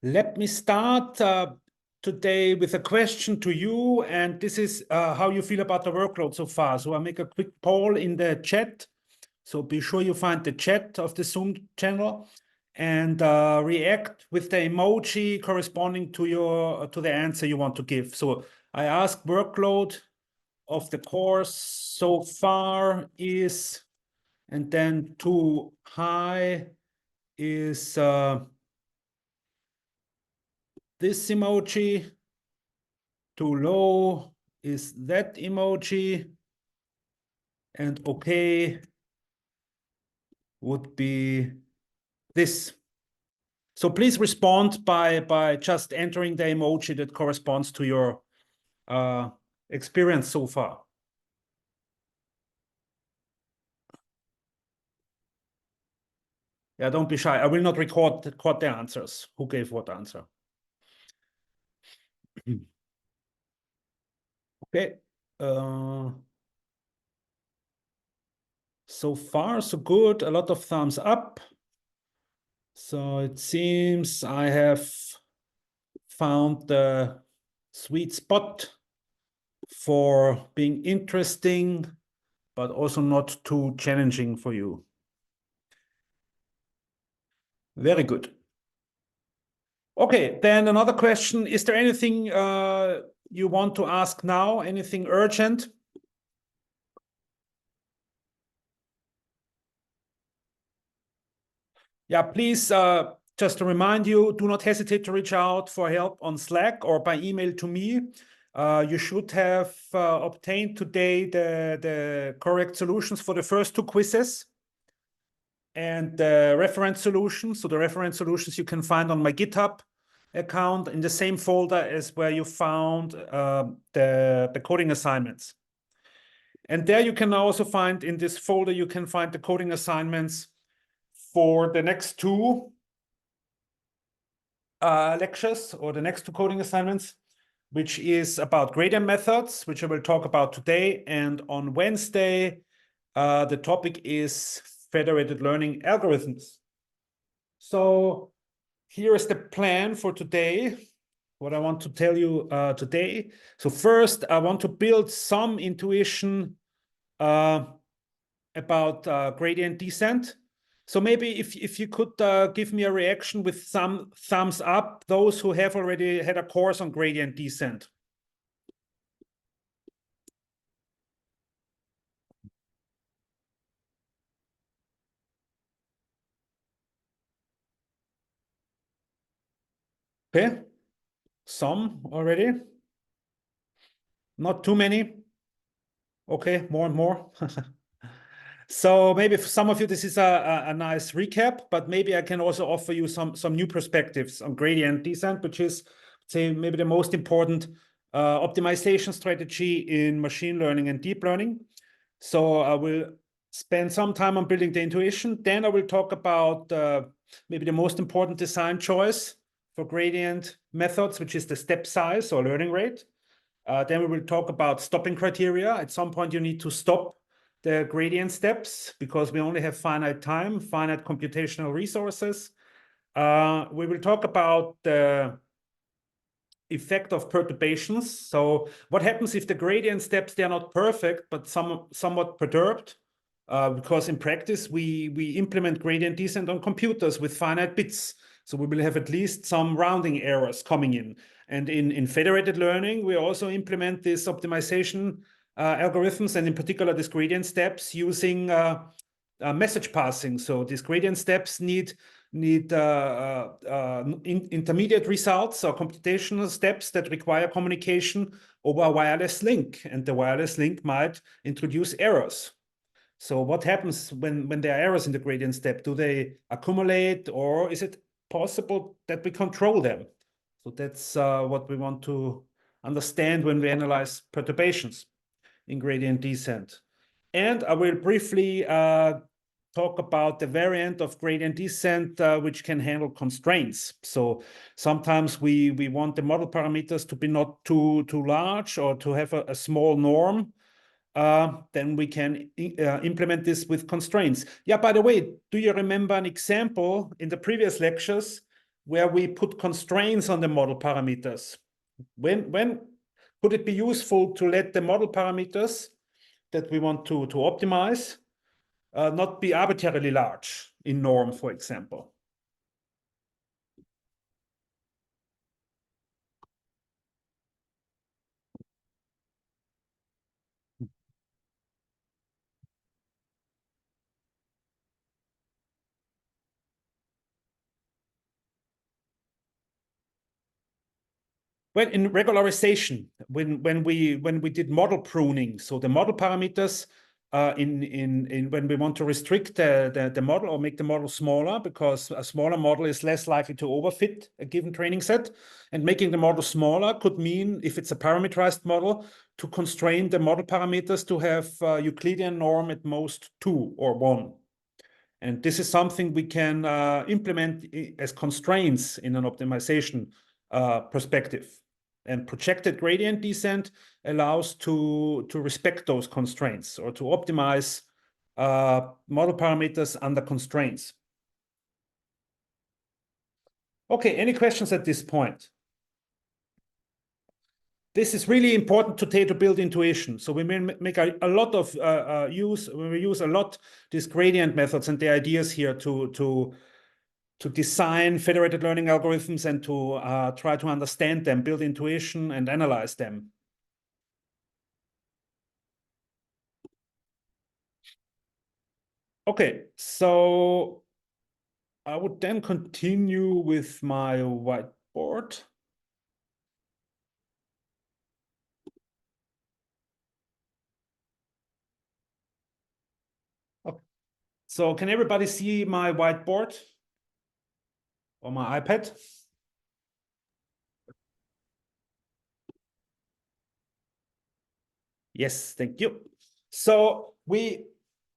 Let me start today with a question to you, and this is how you feel about the workload so far. So I'll make a quick poll in the chat. So be sure you find the chat of the Zoom channel and react with the emoji corresponding to the answer you want to give. So I ask workload of the course so far is, and then too high is this emoji, too low is that emoji, and okay would be this. So please respond by just entering the emoji that corresponds to your experience so far. Yeah, don't be shy. I will not record the answers. Who gave what answer? Okay. So far, so good. A lot of thumbs up. So it seems I have found the sweet spot for being interesting, but also not too challenging for you. Very good. Okay, then another question. Is there anything you want to ask now? Anything urgent? Yeah, please, just to remind you, do not hesitate to reach out for help on Slack or by email to me. You should have obtained today the correct solutions for the first two quizzes and the reference solutions. So the reference solutions you can find on my GitHub account in the same folder as where you found the coding assignments. And there you can also find, in this folder, you can find the coding assignments for the next two lectures, or the next two coding assignments, which is about gradient methods, which I will talk about today. And on Wednesday, the topic is federated learning algorithms. So here is the plan for today, what I want to tell you today. So first, I want to build some intuition about gradient descent. So maybe if you could give me a reaction with some thumbs up, those who have already had a course on gradient descent. Okay, some already. Not too many. Okay, more and more. So maybe for some of you, this is a nice recap, but maybe I can also offer you some new perspectives on gradient descent, which is, say, maybe the most important optimization strategy in machine learning and deep learning. So I will spend some time on building the intuition. Then I will talk about maybe the most important design choice for gradient methods, which is the step size or learning rate. Then we will talk about stopping criteria. At some point, you need to stop the gradient steps because we only have finite time, finite computational resources. We will talk about the effect of perturbations. So what happens if the gradient steps, they are not perfect, but somewhat perturbed? Because in practice, we implement gradient descent on computers with finite bits. So we will have at least some rounding errors coming in. And in federated learning, we also implement this optimization algorithms, and in particular, these gradient steps using message passing. So these gradient steps need intermediate results or computational steps that require communication over a wireless link, and the wireless link might introduce errors. So what happens when there are errors in the gradient step? Do they accumulate, or is it possible that we control them? So that's what we want to understand when we analyze perturbations in gradient descent. And I will briefly talk about the variant of gradient descent which can handle constraints. So sometimes we want the model parameters to be not too large or to have a small norm. Then we can implement this with constraints. Yeah, by the way, do you remember an example in the previous lectures where we put constraints on the model parameters. When could it be useful to let the model parameters that we want to optimize not be arbitrarily large in norm, for example? Well, in regularization, when we did model pruning, so the model parameters when we want to restrict the model or make the model smaller, because a smaller model is less likely to overfit a given training set, and making the model smaller could mean, if it's a parameterized model, to constrain the model parameters to have Euclidean norm at most 2 or 1. And this is something we can implement as constraints in an optimization perspective. And projected gradient descent allows to respect those constraints or to optimize model parameters under constraints. Okay, any questions at this point? This is really important today to build intuition. So we make a lot of we use a lot these gradient methods and the ideas here to design federated learning algorithms and to try to understand them, build intuition, and analyze them. Okay, so I would then continue with my whiteboard. Okay. So can everybody see my whiteboard or my iPad? Yes, thank you. So we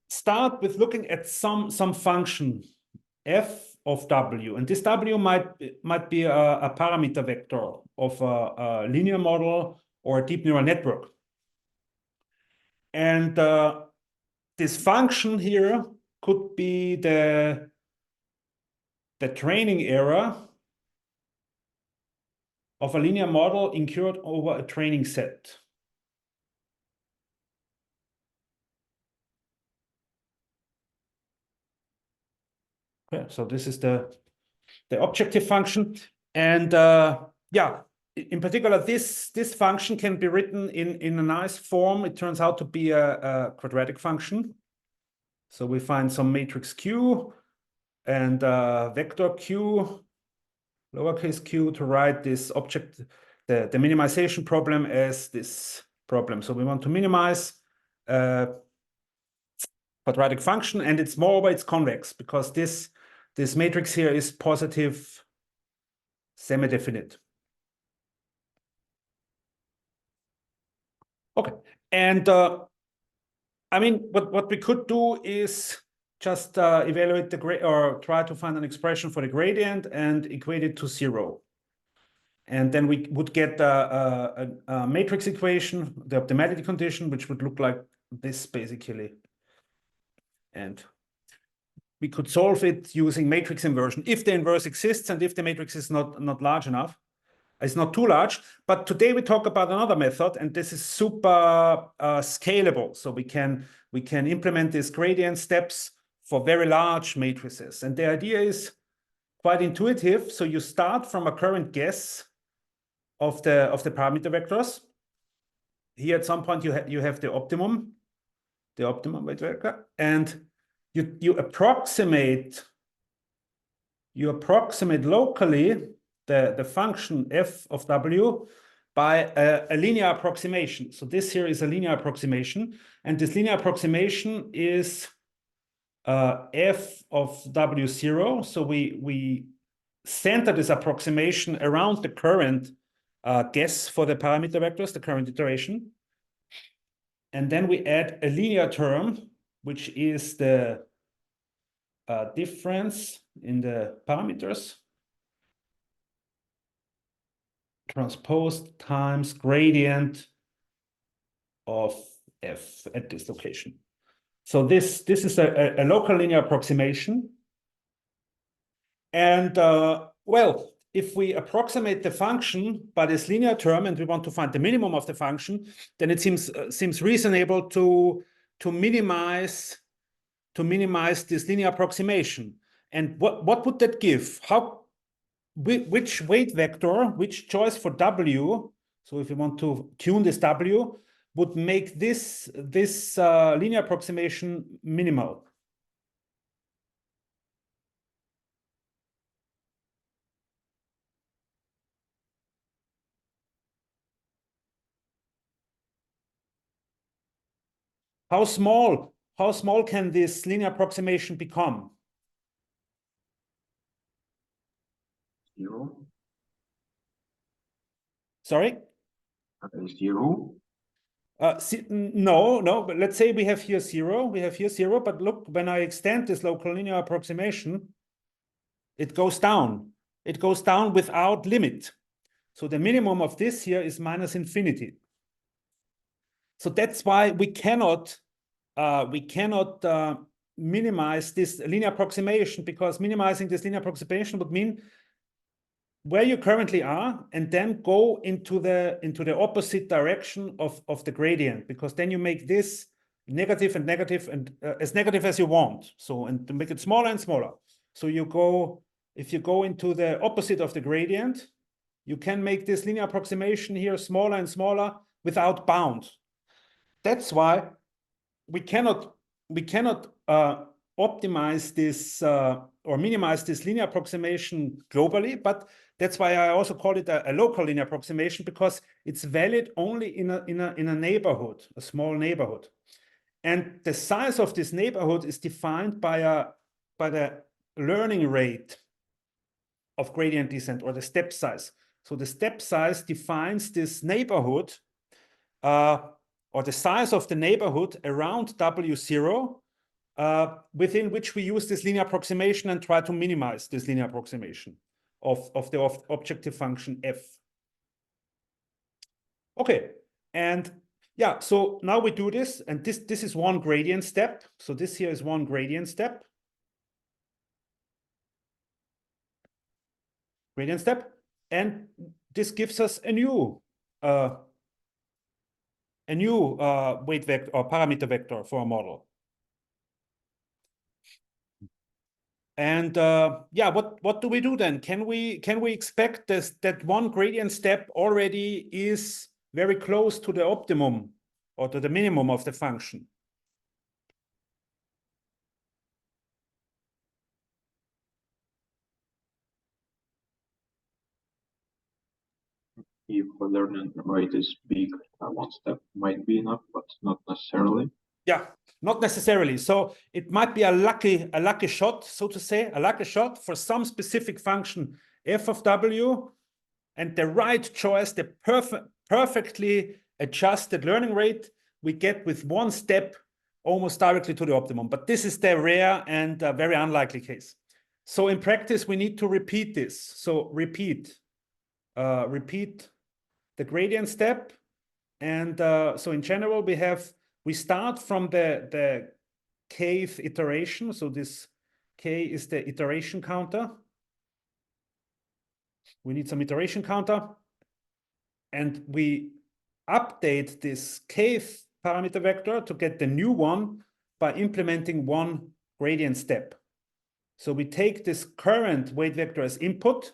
start with looking at some function f of w, and this w might be a parameter vector of a linear model or a deep neural network. And this function here could be the training error of a linear model incurred over a training set. Okay, so this is the objective function. And yeah, in particular, this function can be written in a nice form. It turns out to be a quadratic function. So we find some matrix Q and vector Q, lowercase q, to write this object, the minimization problem as this problem. So we want to minimize quadratic function, and moreover, it's convex because this matrix here is positive semi-definite. Okay, and I mean, what we could do is just evaluate the grade or try to find an expression for the gradient and equate it to 0. And then we would get a matrix equation, the optimality condition, which would look like this basically. And we could solve it using matrix inversion if the inverse exists and if the matrix is not large enough. It's not too large. But today we talk about another method, and this is super scalable. So we can implement these gradient steps for very large matrices. And the idea is quite intuitive. So you start from a current guess of the parameter vectors. Here at some point you have the optimum weight vector, and you approximate locally the function f of w by a linear approximation. So this here is a linear approximation, and this linear approximation is f of w0. So we center this approximation around the current guess for the parameter vectors, the current iteration. And then we add a linear term, which is the difference in the parameters transposed times gradient of f at this location. So this is a local linear approximation. And Well, if we approximate the function by this linear term and we want to find the minimum of the function, then it seems reasonable to minimize this linear approximation. And what would that give? Which weight vector, which choice for W, so if we want to tune this W, would make this linear approximation minimal? How small can this linear approximation become? 0. Sorry? 0. No, but let's say we have here 0. We have here 0, but look, when I extend this local linear approximation, it goes down. It goes down without limit. So the minimum of this here is minus infinity. So that's why we cannot minimize this linear approximation, because minimizing this linear approximation would mean where you currently are and then go into the opposite direction of the gradient, because then you make this negative and negative and as negative as you want. So, and to make it smaller and smaller. So if you go into the opposite of the gradient, you can make this linear approximation here smaller and smaller without bound. That's why we cannot optimize this or minimize this linear approximation globally, but that's why I also call it a local linear approximation, because it's valid only in a neighborhood, a small neighborhood. And the size of this neighborhood is defined by the learning rate of gradient descent, or the step size. So the step size defines this neighborhood, or the size of the neighborhood around W0, within which we use this linear approximation and try to minimize this linear approximation of the objective function f. Okay, and yeah, so now we do this, and this is one gradient step. So this here is one gradient step. And this gives us a new weight vector or parameter vector for a model. And yeah, what do we do then? Can we expect that one gradient step already is very close to the optimum or to the minimum of the function? If the learning rate is big, one step might be enough, but not necessarily. Yeah, not necessarily. So it might be a lucky shot, so to say, a lucky shot for some specific function f of w, and the right choice, the perfectly adjusted learning rate, we get with one step almost directly to the optimum. But this is the rare and very unlikely case. So in practice, we need to repeat this. So repeat the gradient step. And so in general, we start from the kth iteration. So this k is the iteration counter. We need some iteration counter. And we update this kth parameter vector to get the new one by implementing one gradient step. So we take this current weight vector as input,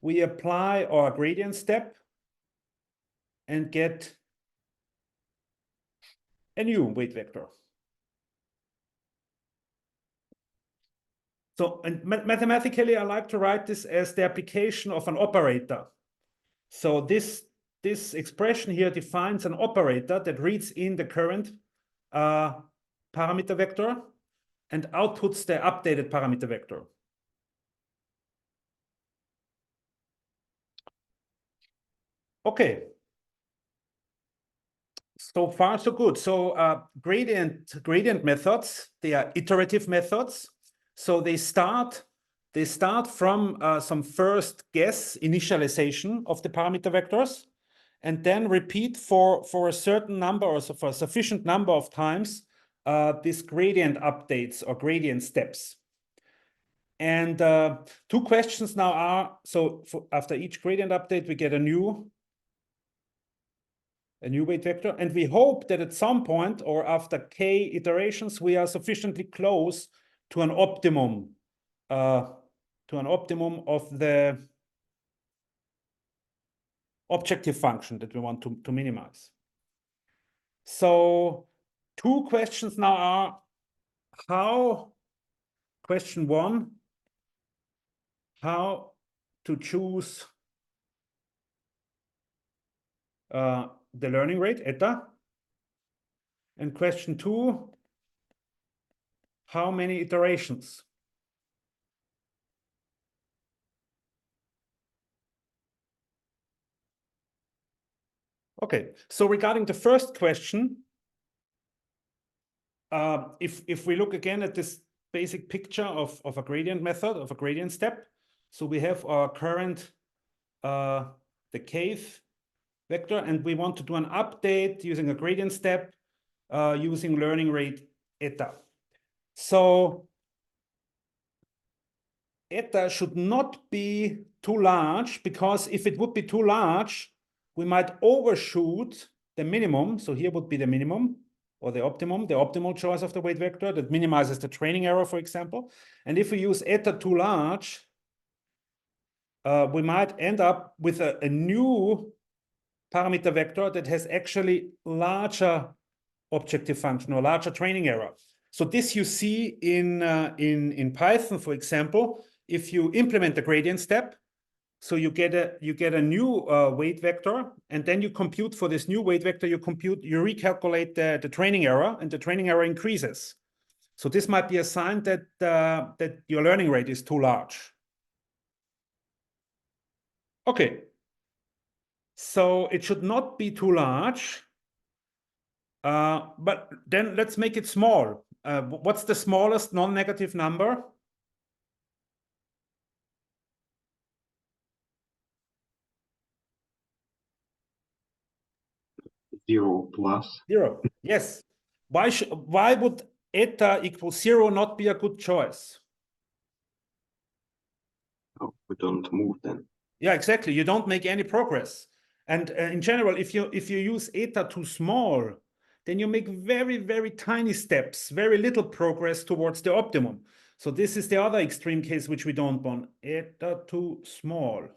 we apply our gradient step and get a new weight vector. So, and mathematically, I like to write this as the application of an operator. So this expression here defines an operator that reads in the current parameter vector and outputs the updated parameter vector. Okay. So far, so good. So gradient methods, they are iterative methods. So they start from some first guess initialization of the parameter vectors, and then repeat for a certain number, or so for a sufficient number of times, these gradient updates or gradient steps. And two questions now are, so after each gradient update, we get a new weight vector. And we hope that at some point or after k iterations, we are sufficiently close to an optimum of the objective function that we want to minimize. So two questions now are question one, how to choose the learning rate, eta. And question two, how many iterations? Okay, so regarding the first question, if we look again at this basic picture of a gradient method, of a gradient step, so we have our current, the kth vector, and we want to do an update using a gradient step using learning rate eta. So eta should not be too large, because if it would be too large, we might overshoot the minimum. So here would be the minimum or the optimal choice of the weight vector that minimizes the training error, for example. And if we use eta too large, we might end up with a new parameter vector that has actually larger objective function or larger training error. So this you see in Python, for example, if you implement the gradient step, so you get a new weight vector, and then you compute for this new weight vector, you recalculate the training error, and the training error increases. So this might be a sign that that your learning rate is too large. Okay. So it should not be too large, but then let's make it small. What's the smallest non-negative number? 0 plus. 0. Yes. Why would eta equal 0 not be a good choice? Oh, we don't move then. Yeah, exactly. You don't make any progress. And in general, if you use eta too small, then you make very, very tiny steps, very little progress towards the optimum. So this is the other extreme case which we don't want. Eta too small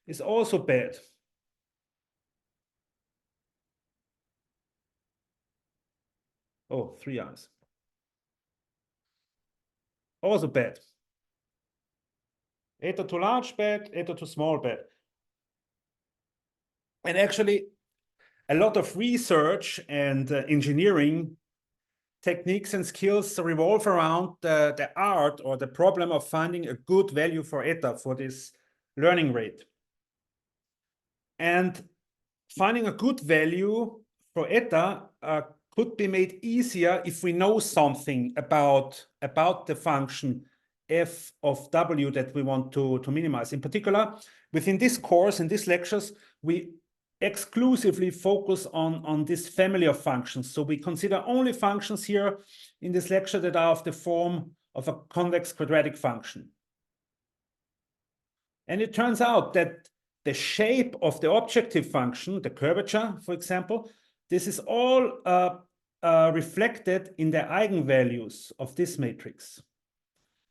is also bad. Oh, 3 eyes. Also bad. Eta too large, bad. Eta too small, bad. And actually, a lot of research and engineering techniques and skills revolve around the art or the problem of finding a good value for eta, for this learning rate. And finding a good value for eta could be made easier if we know something about the function f of w that we want to minimize. In particular, within this course, in these lectures, we exclusively focus on this family of functions. So we consider only functions here in this lecture that are of the form of a convex quadratic function. And it turns out that the shape of the objective function, the curvature, for example, this is all reflected in the eigenvalues of this matrix.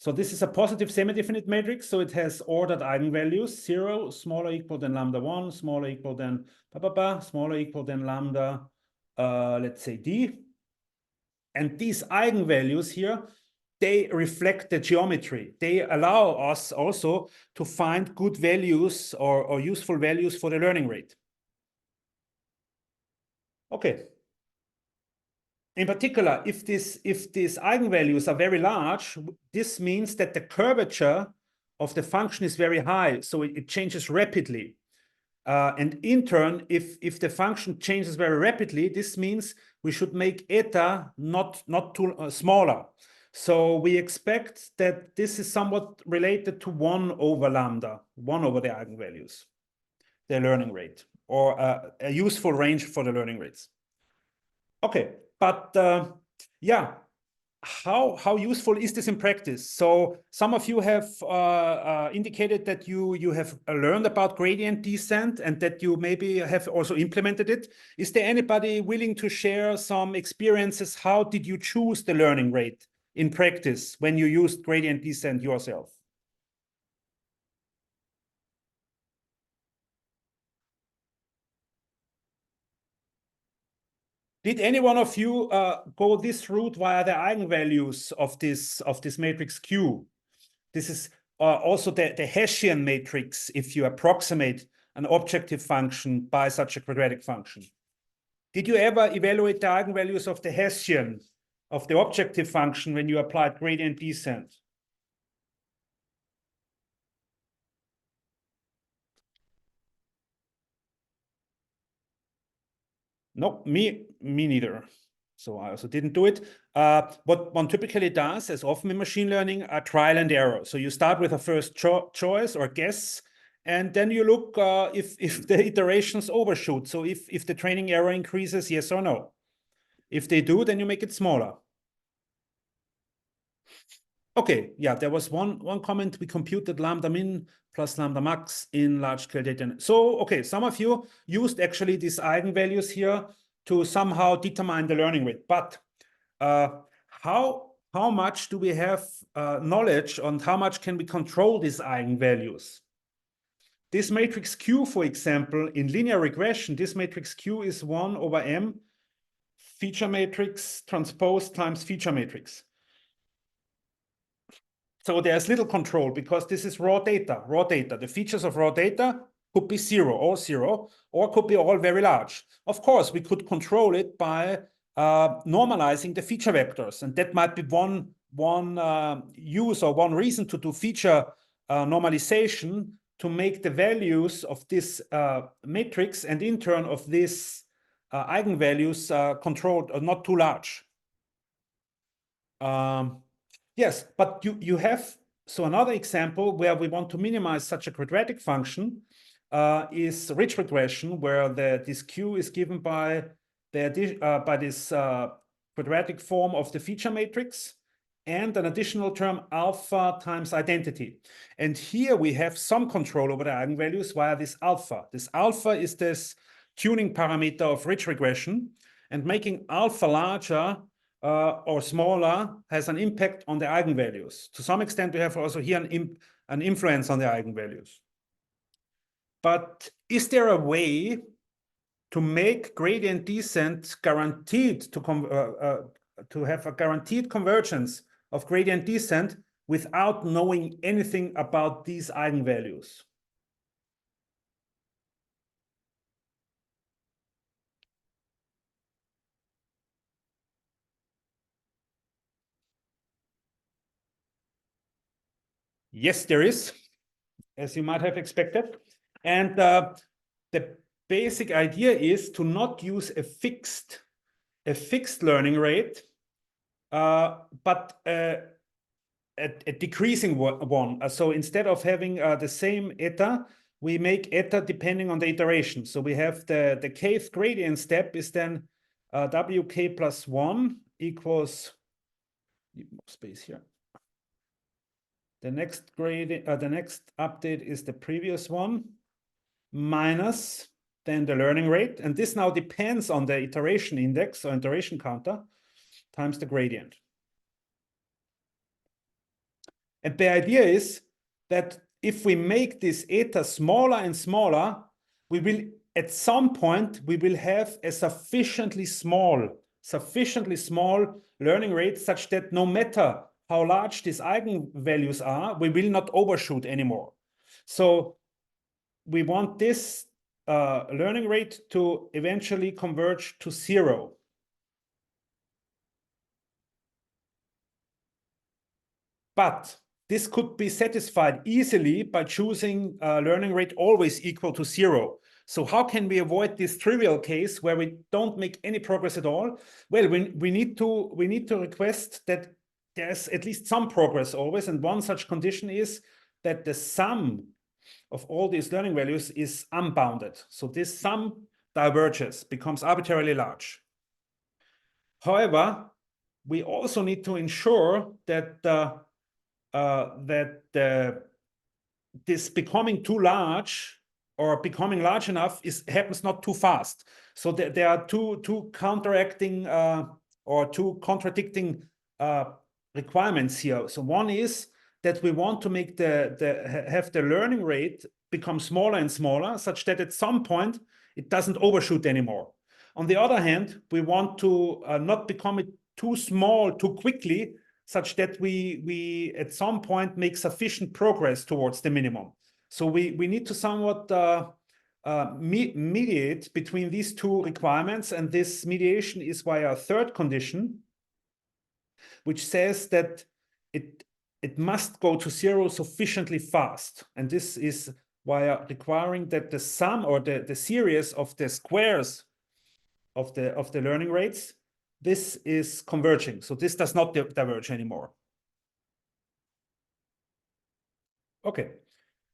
So this is a positive semi-definite matrix, so it has ordered eigenvalues, 0, smaller or equal than lambda 1, smaller or equal than smaller or equal than lambda, let's say d. And these eigenvalues here, they reflect the geometry. They allow us also to find good values or useful values for the learning rate. Okay. In particular, if these eigenvalues are very large, this means that the curvature of the function is very high, so it changes rapidly. And in turn, if the function changes very rapidly, this means we should make eta not too smaller. So we expect that this is somewhat related to 1 over lambda, 1 over the eigenvalues, the learning rate, or a useful range for the learning rates. Okay, but yeah, how useful is this in practice? So some of you have indicated that you have learned about gradient descent and that you maybe have also implemented it. Is there anybody willing to share some experiences? How did you choose the learning rate in practice when you used gradient descent yourself? Did any one of you go this route via the eigenvalues of this matrix Q? This is also the Hessian matrix if you approximate an objective function by such a quadratic function. Did you ever evaluate the eigenvalues of the Hessian, of the objective function when you applied gradient descent? No, me neither. So I also didn't do it. What one typically does, as often in machine learning, are trial and error. So you start with a first choice or guess, and then you look if the iterations overshoot. So if the training error increases, yes or no. If they do, then you make it smaller. Okay, yeah, there was one comment. We computed lambda min plus lambda max in large scale data. So, okay, some of you used actually these eigenvalues here to somehow determine the learning rate. But how much do we have knowledge on how much can we control these eigenvalues? This matrix Q, for example, in linear regression, this matrix Q is 1 over M feature matrix transpose times feature matrix. So there's little control because this is raw data. Raw data. The features of raw data could be all zero, or could be all very large. Of course, we could control it by normalizing the feature vectors, and that might be one use or one reason to do feature normalization, to make the values of this matrix and in turn of this eigenvalues controlled or not too large. Yes, but you have, so another example where we want to minimize such a quadratic function is ridge regression, where this Q is given by this quadratic form of the feature matrix and an additional term alpha times identity. And here we have some control over the eigenvalues via this alpha. This alpha is this tuning parameter of ridge regression, and making alpha larger or smaller has an impact on the eigenvalues. To some extent, we have also here an influence on the eigenvalues. But is there a way to make gradient descent guaranteed to have a guaranteed convergence of gradient descent without knowing anything about these eigenvalues? Yes, there is, as you might have expected. And the basic idea is to not use a fixed learning rate, but a decreasing one. So instead of having the same eta, we make eta depending on the iteration. So we have the kth gradient step is then wk plus 1 equals, space here. The next the next update is the previous one minus then the learning rate. And this now depends on the iteration index or iteration counter times the gradient. And the idea is that if we make this eta smaller and smaller, we will, at some point, we will have a sufficiently small learning rate such that no matter how large these eigenvalues are, we will not overshoot anymore. So we want this learning rate to eventually converge to 0. But this could be satisfied easily by choosing a learning rate always equal to 0. So how can we avoid this trivial case where we don't make any progress at all? Well, we need to request that there's at least some progress always. And one such condition is that the sum of all these learning values is unbounded. So this sum diverges, becomes arbitrarily large. However, we also need to ensure that this becoming too large or becoming large enough happens not too fast. So there are two counteracting or two contradicting requirements here. So one is that we want to make have the learning rate become smaller and smaller, such that at some point it doesn't overshoot anymore. On the other hand, we want to not become it too small too quickly, such that we at some point make sufficient progress towards the minimum. So we need to somewhat mediate between these two requirements, and this mediation is via a third condition, which says that it must go to zero sufficiently fast. And this is via requiring that the sum or the series of the squares of the learning rates, this is converging. So this does not diverge anymore. Okay.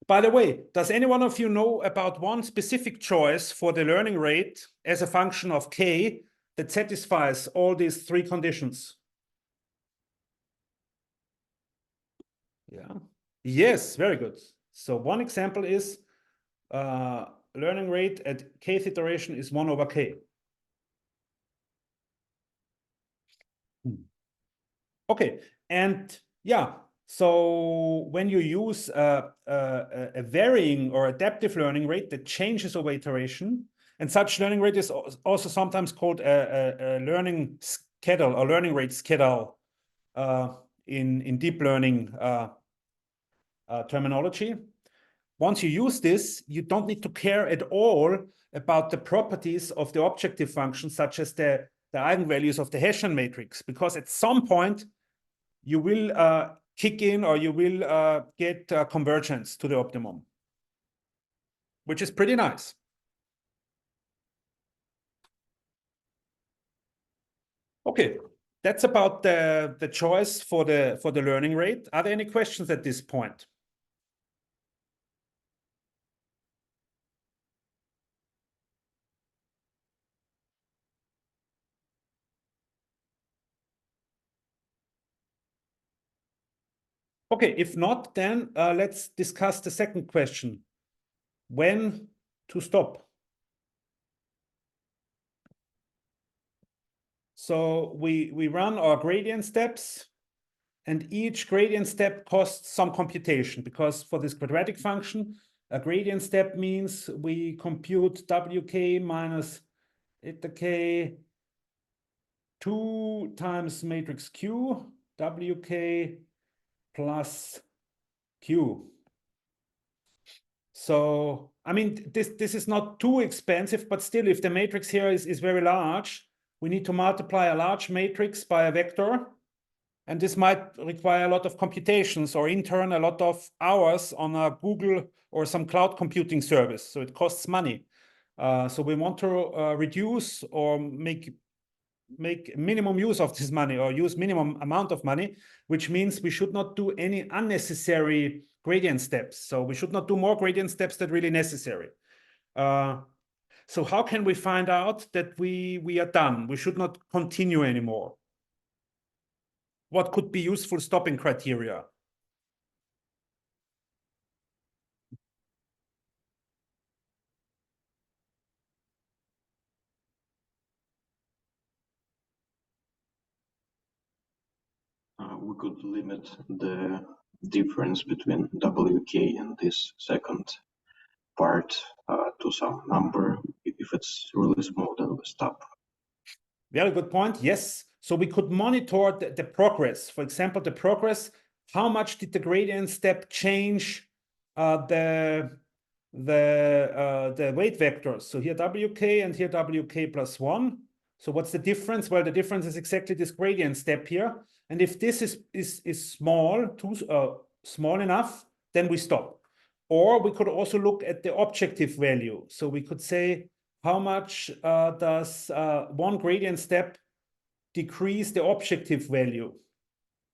By the way, does any one of you know about one specific choice for the learning rate as a function of k that satisfies all these three conditions? Yeah. Yes, very good. So one example is learning rate at kth iteration is 1 over k. Okay, and yeah, so when you use a varying or adaptive learning rate that changes over iteration, and such learning rate is also sometimes called a learning schedule or learning rate schedule in deep learning terminology. Once you use this, you don't need to care at all about the properties of the objective function, such as the eigenvalues of the Hessian matrix, because at some point you will kick in or you will get convergence to the optimum, which is pretty nice. Okay, that's about the choice for the learning rate. Are there any questions at this point? Okay, if not, then let's discuss the second question. When to stop? So we run our gradient steps, and each gradient step costs some computation, because for this quadratic function, a gradient step means we compute wk minus eta k 2 times matrix Q, wk plus Q. So, I mean, this is not too expensive, but still, if the matrix here is very large, we need to multiply a large matrix by a vector. And this might require a lot of computations or in turn a lot of hours on a Google or some cloud computing service. So it costs money. So we want to reduce or make minimum use of this money or use minimum amount of money, which means we should not do any unnecessary gradient steps. So we should not do more gradient steps than really necessary. So how can we find out that we are done? We should not continue anymore. What could be useful stopping criteria? We could limit the difference between WK and this second part to some number. If it's really small, then we stop. Very good point. Yes. So we could monitor the progress. For example, the progress, how much did the gradient step change the weight vectors? So here WK and here WK plus 1. So what's the difference? Well, the difference is exactly this gradient step here. And if this is small, small enough, then we stop. Or we could also look at the objective value. So we could say, how much does one gradient step decrease the objective value?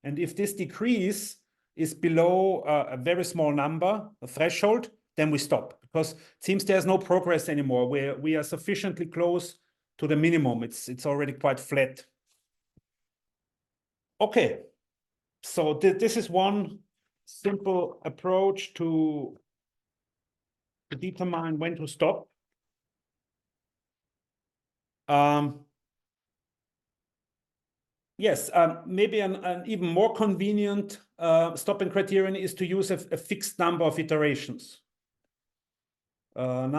And if this decrease is below a very small number, a threshold, then we stop, because it seems there's no progress anymore. We are sufficiently close to the minimum. It's already quite flat. Okay, so this is one simple approach to determine when to stop. Yes, maybe an even more convenient stopping criterion is to use a fixed number of iterations. So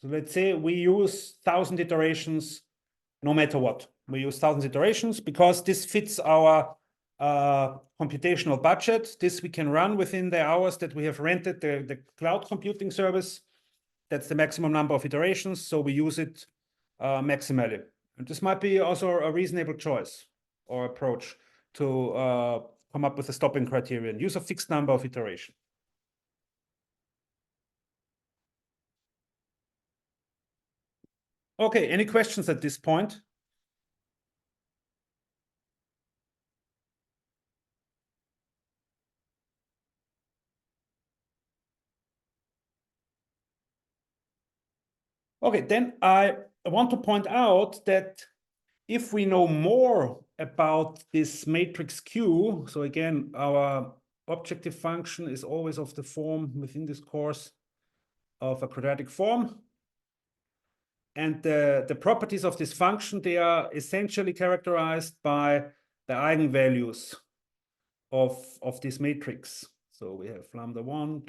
let's say we use 1,000 iterations no matter what. We use 1,000 iterations because this fits our computational budget. This we can run within the hours that we have rented the cloud computing service. That's the maximum number of iterations, so we use it maximally. And this might be also a reasonable choice or approach to come up with a stopping criterion. Use a fixed number of iteration. Okay, any questions at this point? Okay, then I want to point out that if we know more about this matrix Q, so again, our objective function is always of the form within this course of a quadratic form. And the properties of this function, they are essentially characterized by the eigenvalues of this matrix. So we have lambda 1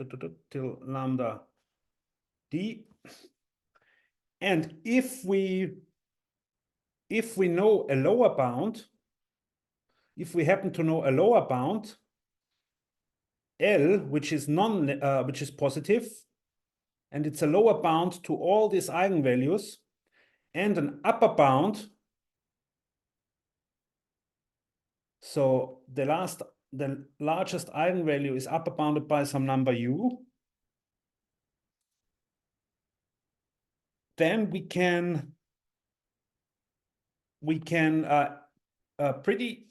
till lambda d. And if we know a lower bound, if we happen to know a lower bound, L, which is positive, and it's a lower bound to all these eigenvalues, and an upper bound. So the largest eigenvalue is upper bounded by some number u. Then we can pretty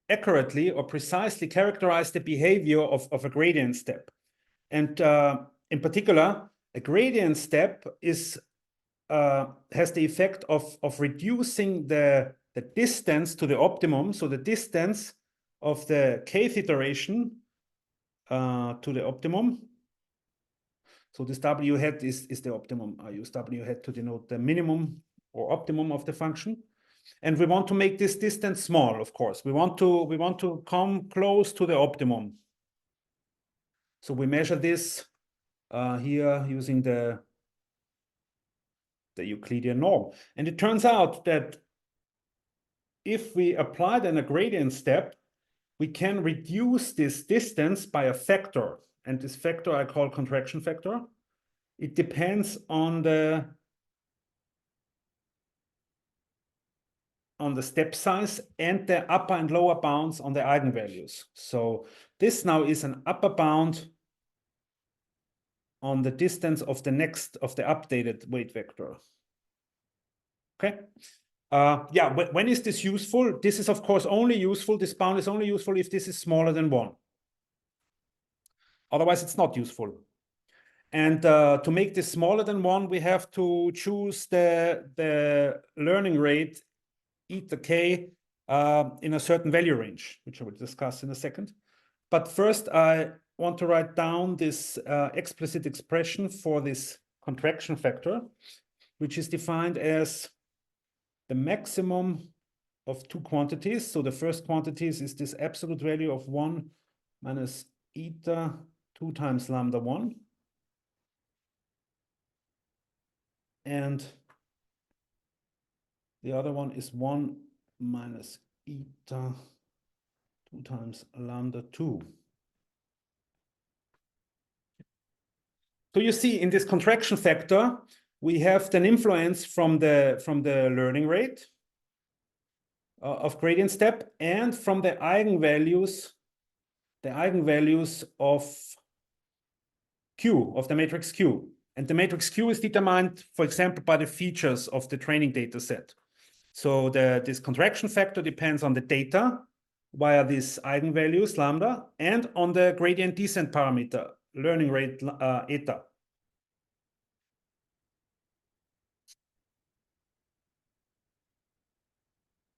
accurately or precisely characterize the behavior of a gradient step. And in particular, a gradient step has the effect of reducing the distance to the optimum, so the distance of the kth iteration to the optimum. So this w hat is the optimum. I use w hat to denote the minimum or optimum of the function. And we want to make this distance small, of course. We want to come close to the optimum. So we measure this here using the Euclidean norm. And it turns out that if we apply then a gradient step, we can reduce this distance by a factor. And this factor I call contraction factor. It depends on the step size and the upper and lower bounds on the eigenvalues. So this now is an upper bound on the distance of the updated weight vector. Okay. Yeah, when is this useful? This is, of course, only useful. This bound is only useful if this is smaller than 1. Otherwise, it's not useful. And to make this smaller than 1, we have to choose the learning rate eta k in a certain value range, which I will discuss in a second. But first, I want to write down this explicit expression for this contraction factor, which is defined as the maximum of two quantities. So the first quantities is this absolute value of 1 minus eta 2 times lambda 1. And the other one is 1 minus eta 2 times lambda 2. So you see in this contraction factor, we have an influence from the learning rate of gradient step and from the eigenvalues of Q, of the matrix Q. And the matrix Q is determined, for example, by the features of the training data set. So this contraction factor depends on the data via these eigenvalues, lambda, and on the gradient descent parameter, learning rate, eta.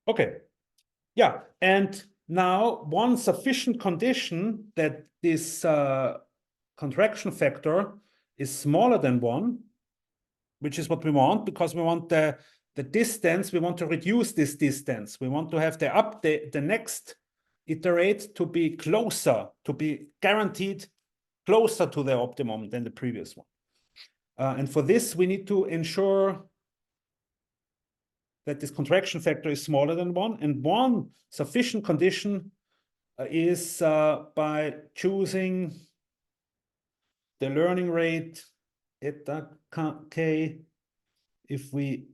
Okay. Yeah, and now one sufficient condition that this contraction factor is smaller than 1, which is what we want, because we want the distance, we want to reduce this distance. We want to have the next iterate to be closer, to be guaranteed closer to the optimum than the previous one. And for this, we need to ensure that this contraction factor is smaller than 1. And one sufficient condition is by choosing the learning rate eta k, if we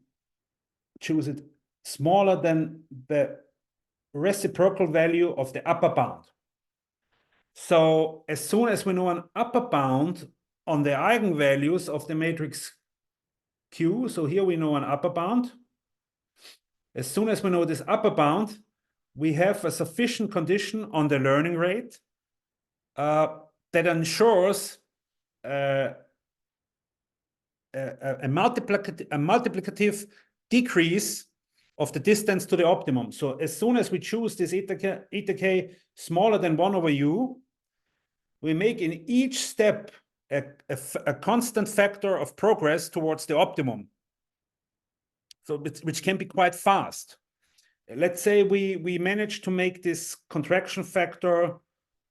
choose it smaller than the reciprocal value of the upper bound. So as soon as we know an upper bound on the eigenvalues of the matrix Q, so here we know an upper bound. As soon as we know this upper bound, we have a sufficient condition on the learning rate that ensures a multiplicative decrease of the distance to the optimum. So as soon as we choose this eta k smaller than 1 over u, we make in each step a constant factor of progress towards the optimum. So which can be quite fast. Let's say we manage to make this contraction factor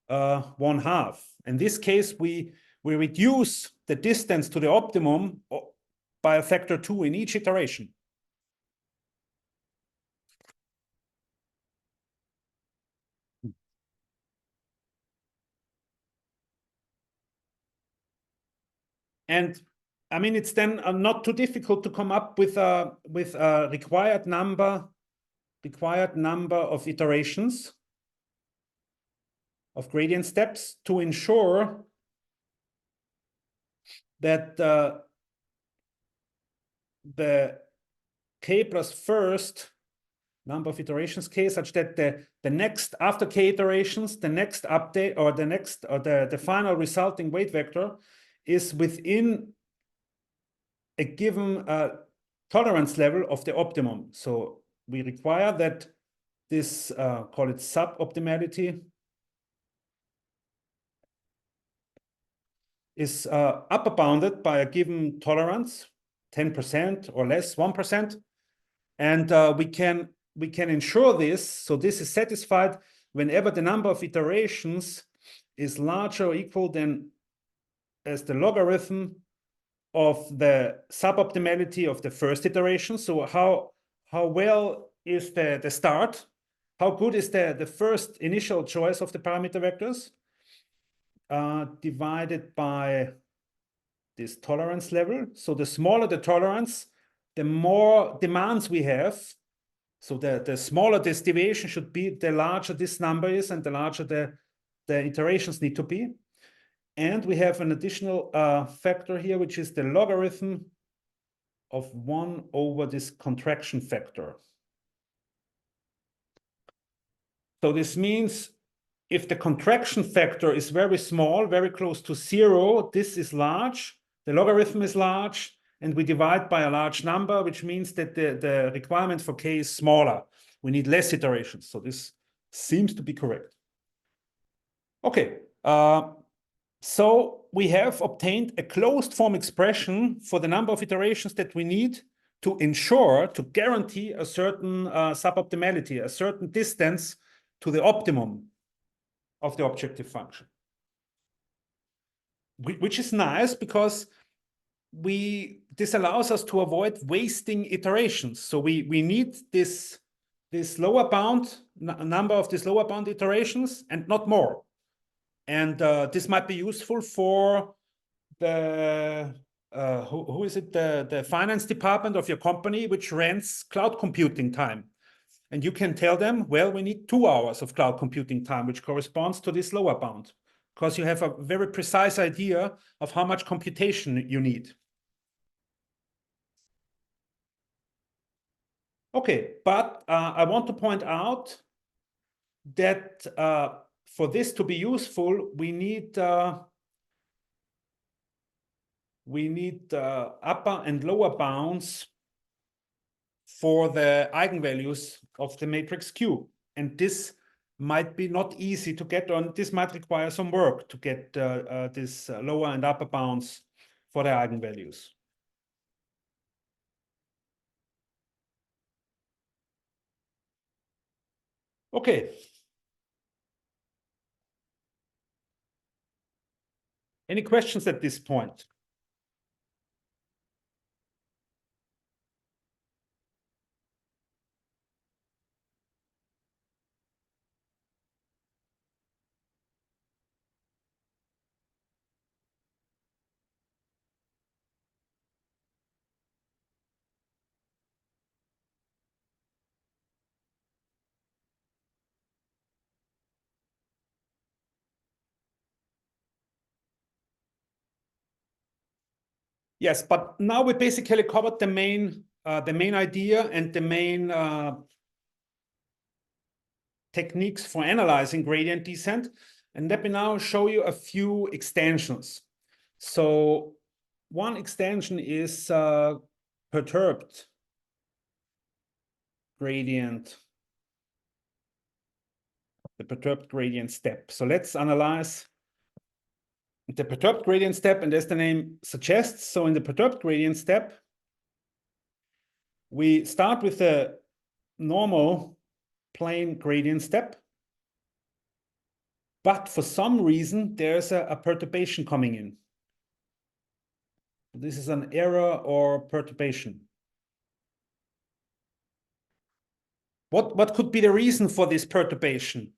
1/2. In this case, we reduce the distance to the optimum by a factor 2 in each iteration. And I mean, it's then not too difficult to come up with a required number of iterations of gradient steps to ensure that the k plus first number of iterations k such that the next, after k iterations, the next update or the final resulting weight vector is within a given tolerance level of the optimum. So we require that this, call it suboptimality, is upper bounded by a given tolerance, 10% or less, 1%. And we can ensure this. So this is satisfied whenever the number of iterations is larger or equal than as the logarithm of the suboptimality of the first iteration. So how well is the start? How good is the first initial choice of the parameter vectors divided by this tolerance level? So the smaller the tolerance, the more demands we have. So the smaller this deviation should be, the larger this number is, and the larger the iterations need to be. And we have an additional factor here, which is the logarithm of 1 over this contraction factor. So this means if the contraction factor is very small, very close to 0, this is large, the logarithm is large, and we divide by a large number, which means that the requirement for k is smaller. We need less iterations. So this seems to be correct. Okay. So we have obtained a closed form expression for the number of iterations that we need to ensure, to guarantee a certain suboptimality, a certain distance to the optimum of the objective function. Which is nice because this allows us to avoid wasting iterations. So we need this lower bound, number of these lower bound iterations and not more. And this might be useful for the who is it, the finance department of your company, which rents cloud computing time. And you can tell them, well, we need 2 hours of cloud computing time, which corresponds to this lower bound, because you have a very precise idea of how much computation you need. Okay, but I want to point out that for this to be useful, we need upper and lower bounds for the eigenvalues of the matrix Q. And this might be not easy to get on. This might require some work to get this lower and upper bounds for the eigenvalues. Okay. Any questions at this point? Yes, but now we basically covered the main idea and the main techniques for analyzing gradient descent. And let me now show you a few extensions. So one extension is perturbed gradient, the perturbed gradient step. So let's analyze the perturbed gradient step, and as the name suggests, so in the perturbed gradient step, we start with the normal plane gradient step, but for some reason, there's a perturbation coming in. This is an error or perturbation. What could be the reason for this perturbation?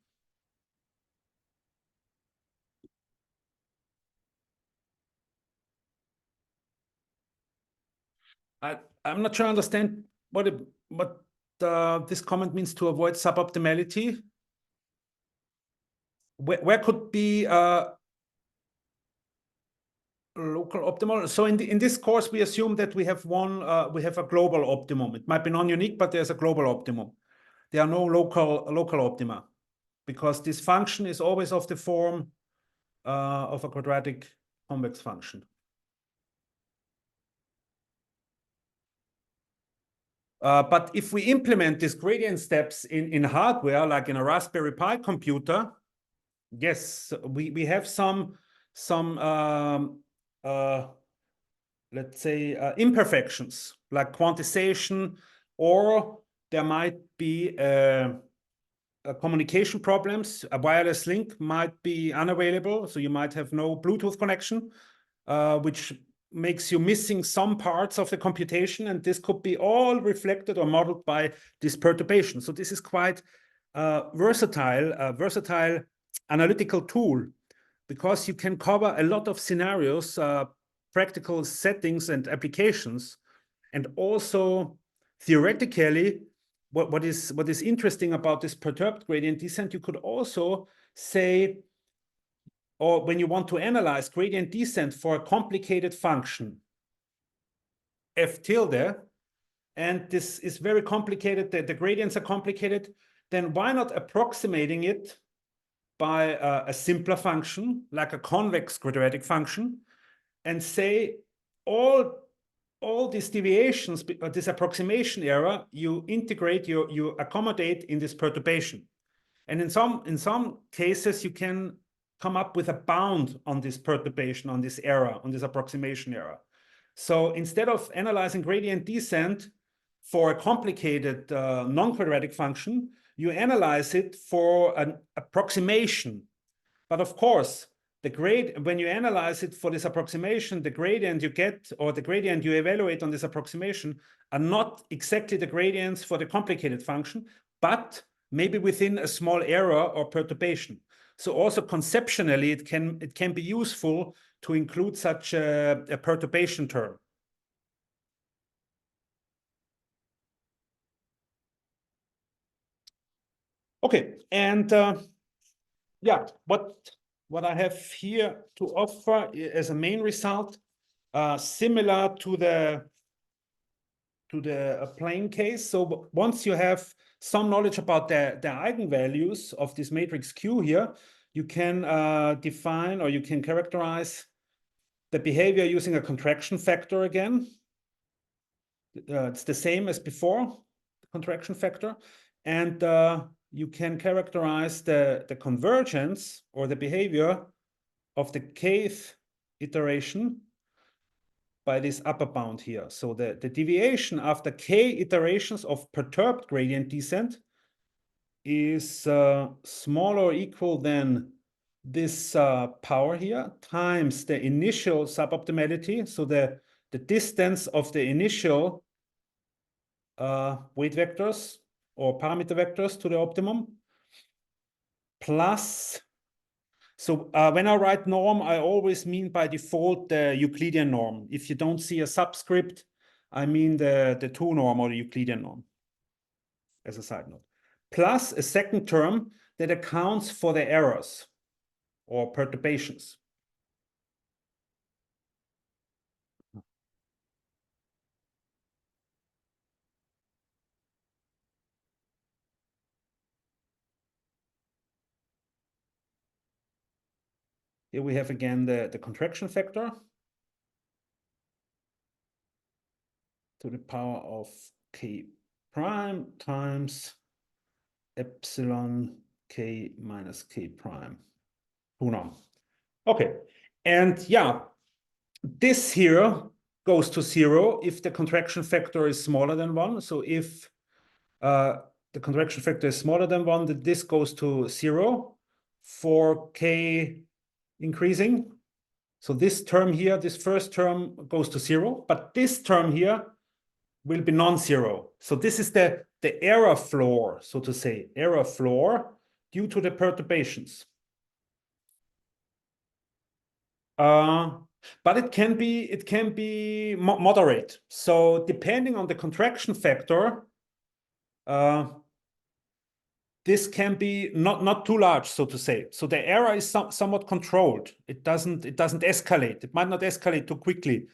I'm not sure I understand what this comment means, to avoid suboptimality. Where could be local optimal? So in this course, we assume that we have a global optimum. It might be non-unique, but there's a global optimum. There are no local optima, because this function is always of the form of a quadratic convex function. But if we implement these gradient steps in hardware, like in a Raspberry Pi computer, yes, we have some let's say imperfections, like quantization, or there might be communication problems. A wireless link might be unavailable, so you might have no Bluetooth connection, which makes you missing some parts of the computation, and this could be all reflected or modeled by this perturbation. So this is quite versatile analytical tool, because you can cover a lot of scenarios, practical settings and applications, and also theoretically, what is interesting about this perturbed gradient descent, you could also say, or when you want to analyze gradient descent for a complicated function, f tilde, and this is very complicated, the gradients are complicated, then why not approximating it by a simpler function, like a convex quadratic function, and say all these deviations, this approximation error, you integrate, you accommodate in this perturbation. And in some cases, you can come up with a bound on this perturbation, on this error, on this approximation error. So instead of analyzing gradient descent for a complicated non-quadratic function, you analyze it for an approximation. But of course, when you analyze it for this approximation, the gradient you get, or the gradient you evaluate on this approximation, are not exactly the gradients for the complicated function, but maybe within a small error or perturbation. So also conceptually, it can be useful to include such a perturbation term. Okay, and yeah, what I have here to offer as a main result, similar to the plane case. So once you have some knowledge about the eigenvalues of this matrix Q here, you can define, or you can characterize the behavior using a contraction factor again. It's the same as before, the contraction factor. And you can characterize the convergence or the behavior of the kth iteration by this upper bound here. So the deviation after k iterations of perturbed gradient descent is smaller or equal than this power here times the initial suboptimality. So the distance of the initial weight vectors or parameter vectors to the optimum plus. So when I write norm, I always mean by default the Euclidean norm. If you don't see a subscript, I mean the 2 norm or the Euclidean norm, as a side note. Plus a second term that accounts for the errors or perturbations. Here we have again the contraction factor to the power of k prime times epsilon k minus k prime. Okay, and yeah, this here goes to 0 if the contraction factor is smaller than 1. So if the contraction factor is smaller than 1, then this goes to 0 for k increasing. So this term here, this first term goes to 0, but this term here will be non-zero. So this is the error floor, so to say, error floor due to the perturbations. But it can be moderate. So depending on the contraction factor, this can be not too large, so to say. So the error is somewhat controlled. It doesn't escalate. It might not escalate too quickly.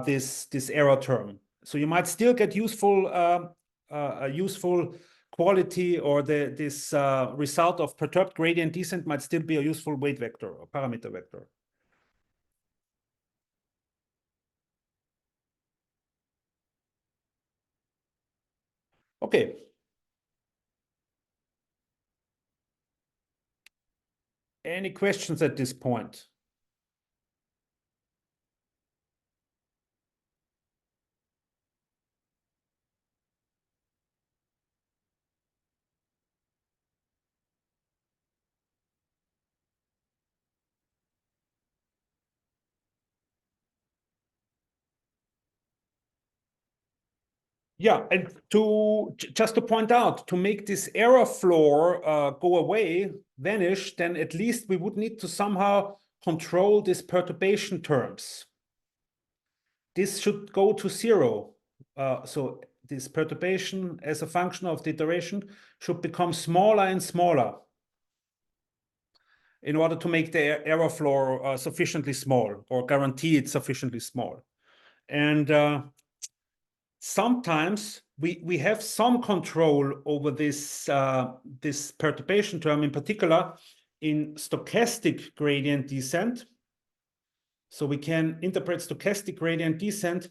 This error term. So you might still get useful quality, or this result of perturbed gradient descent might still be a useful weight vector or parameter vector. Okay. Any questions at this point? Yeah, and just to point out, to make this error floor go away, vanish, then at least we would need to somehow control these perturbation terms. This should go to 0. So this perturbation as a function of the iteration should become smaller and smaller in order to make the error floor sufficiently small, or guarantee it sufficiently small. And sometimes we have some control over this this perturbation term, in particular in stochastic gradient descent. So we can interpret stochastic gradient descent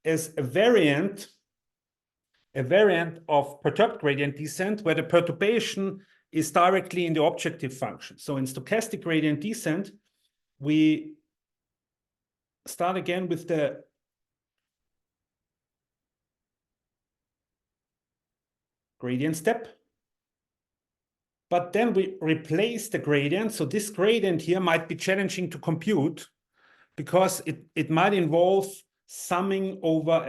as a variant of perturbed gradient descent, where the perturbation is directly in the objective function. So in stochastic gradient descent, we start again with the gradient step, but then we replace the gradient. So this gradient here might be challenging to compute because it might involve summing over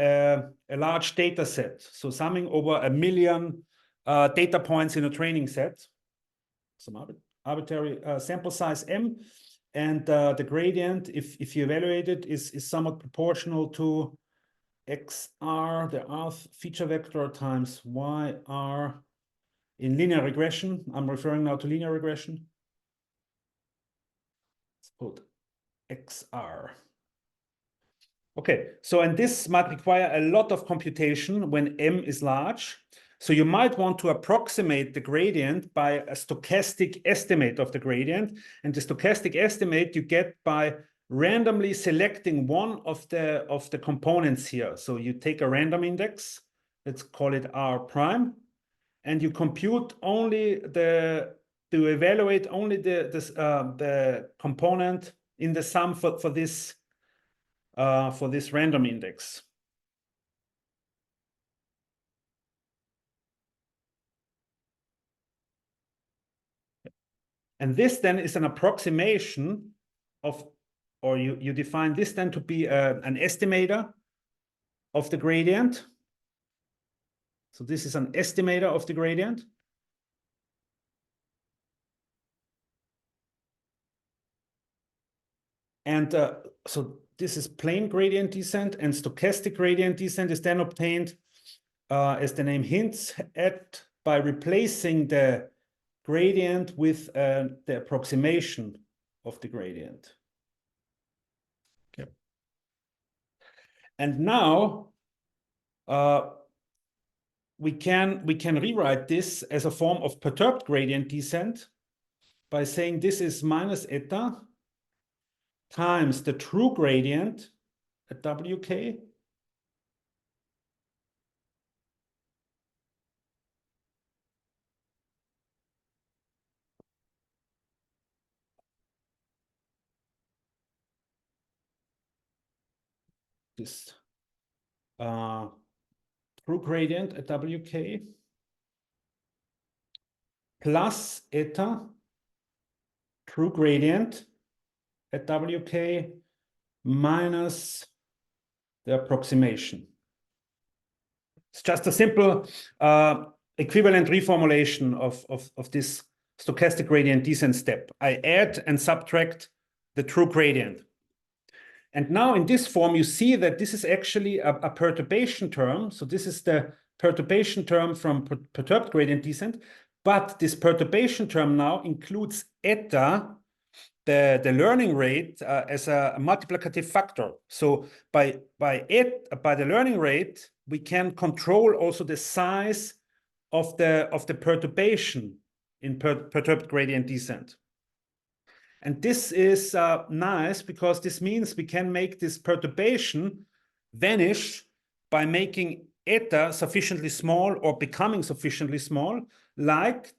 a large data set. So summing over 1 million data points in a training set, some arbitrary sample size M. And the gradient, if you evaluate it, is somewhat proportional to XR, the R feature vector, times YR in linear regression. I'm referring now to linear regression. Let's put XR. Okay, so and this might require a lot of computation when M is large. So you might want to approximate the gradient by a stochastic estimate of the gradient. And the stochastic estimate you get by randomly selecting one of the components here. So you take a random index, let's call it R prime, and you compute only to evaluate only the component in the sum for this random index. And this then is an approximation of, or you define this then to be an estimator of the gradient. So this is an estimator of the gradient. And so this is plane gradient descent, and stochastic gradient descent is then obtained, as the name hints at, by replacing the gradient with the approximation of the gradient. Okay. And now we can rewrite this as a form of perturbed gradient descent by saying this is minus eta times the true gradient at WK this true gradient at WK plus eta true gradient at WK minus the approximation. It's just a simple equivalent reformulation of this stochastic gradient descent step. I add and subtract the true gradient. And now in this form, you see that this is actually a perturbation term. So this is the perturbation term from perturbed gradient descent. But this perturbation term now includes eta, the learning rate, as a multiplicative factor. So by the learning rate, we can control also the size of the perturbation in perturbed gradient descent. And this is nice because this means we can make this perturbation vanish by making eta sufficiently small or becoming sufficiently small, like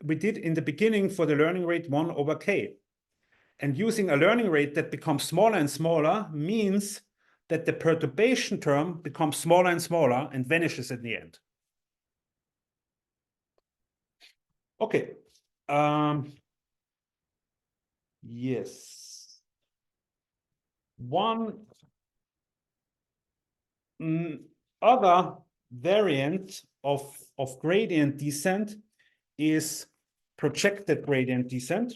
we did in the beginning for the learning rate 1 over k. And using a learning rate that becomes smaller and smaller means that the perturbation term becomes smaller and smaller and vanishes at the end. Okay. Yes. One other variant of gradient descent is projected gradient descent.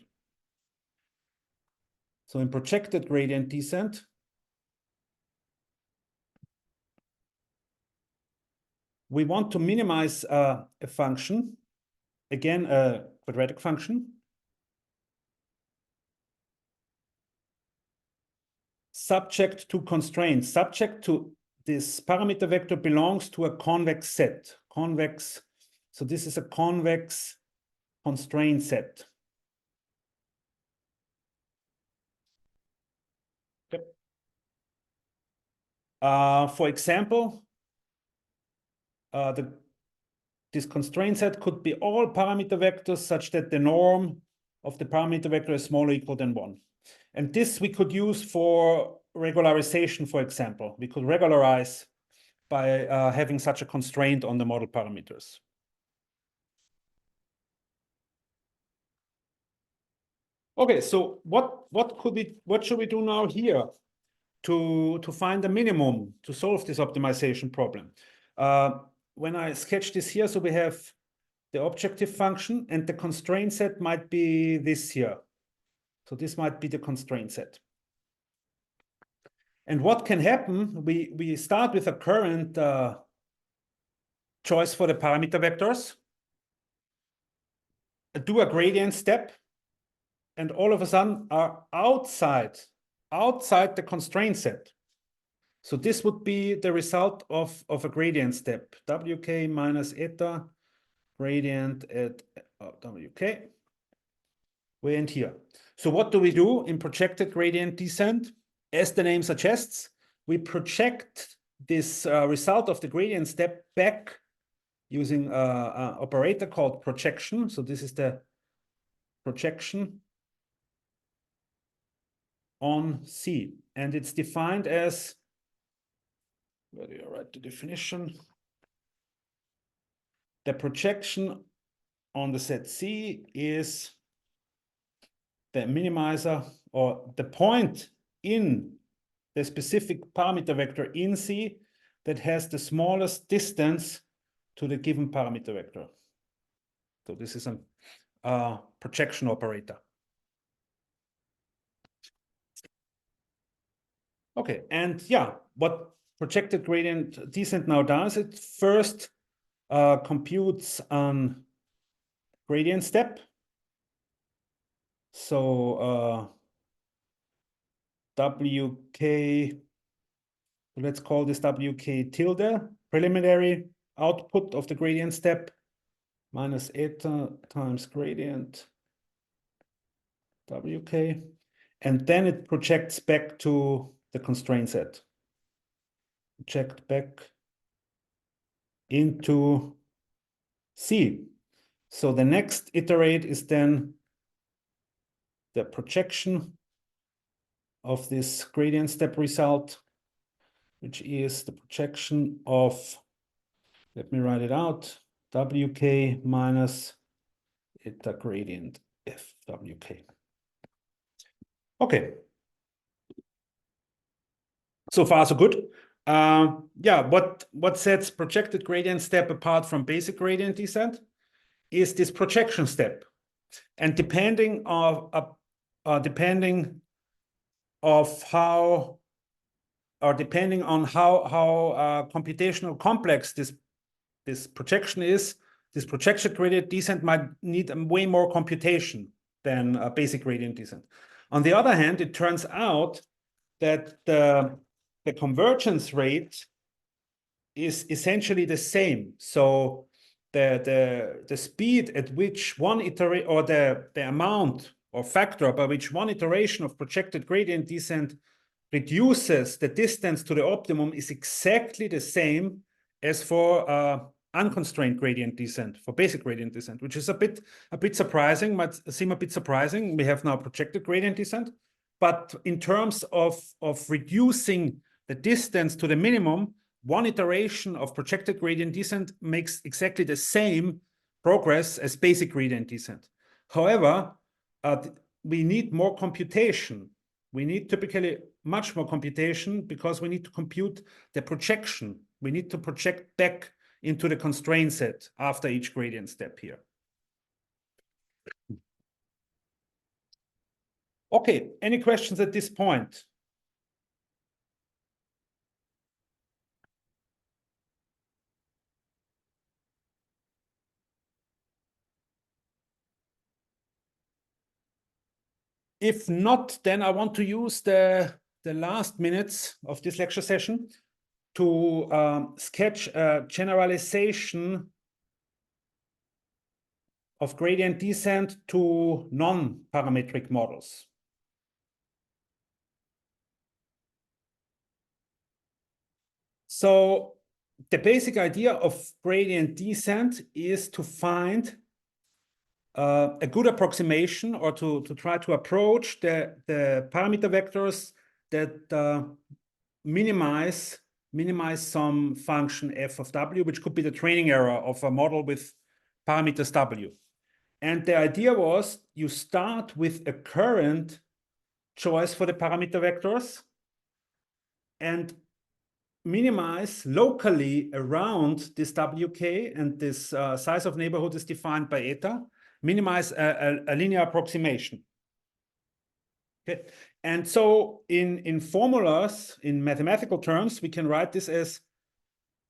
So in projected gradient descent, we want to minimize a function, again, a quadratic function, subject to constraints, subject to this parameter vector belongs to a convex set. Convex, so this is a convex constraint set. Yep. For example, this constraint set could be all parameter vectors such that the norm of the parameter vector is smaller or equal than 1. And this we could use for regularization, for example. We could regularize by having such a constraint on the model parameters. Okay, so what should we do now here to find the minimum to solve this optimization problem? When I sketch this here, so we have the objective function and the constraint set might be this here. So this might be the constraint set. And what can happen, we start with a current choice for the parameter vectors, do a gradient step, and all of a sudden are outside the constraint set. So this would be the result of a gradient step, WK minus eta, gradient at WK. We end here. So what do we do in projected gradient descent? As the name suggests, we project this result of the gradient step back using an operator called projection. So this is the projection on C. And it's defined as, where do you write the definition? The projection on the set C is the minimizer or the point in the specific parameter vector in C that has the smallest distance to the given parameter vector. So this is a projection operator. Okay, and yeah, what projected gradient descent now does, it first computes an gradient step. So WK, let's call this WK tilde, preliminary output of the gradient step, minus eta times gradient WK. And then it projects back to the constraint set. Project back into C. So the next iterate is then the projection of this gradient step result, which is the projection of, let me write it out, WK minus eta gradient FWK. Okay. So far, so good. Yeah, what sets projected gradient step apart from basic gradient descent is this projection step. And depending on how computational complex this projection is, this projection gradient descent might need way more computation than a basic gradient descent. On the other hand, it turns out that the convergence rate is essentially the same. So the speed at which one iteration, or the amount or factor by which one iteration of projected gradient descent reduces the distance to the optimum is exactly the same as for unconstrained gradient descent, for basic gradient descent, which is a bit surprising, might seem a bit surprising. We have now projected gradient descent, but in terms of reducing the distance to the minimum, one iteration of projected gradient descent makes exactly the same progress as basic gradient descent. However, we need more computation. We need typically much more computation because we need to compute the projection. We need to project back into the constraint set after each gradient step here. Okay, any questions at this point? If not, then I want to use the last minutes of this lecture session to sketch a generalization of gradient descent to non-parametric models. So the basic idea of gradient descent is to find a good approximation, or to try to approach the parameter vectors that minimize some function f of w, which could be the training error of a model with parameters w. And the idea was you start with a current choice for the parameter vectors and minimize locally around this WK, and this size of neighborhood is defined by eta, minimize a linear approximation. Okay. And so in formulas, in mathematical terms, we can write this as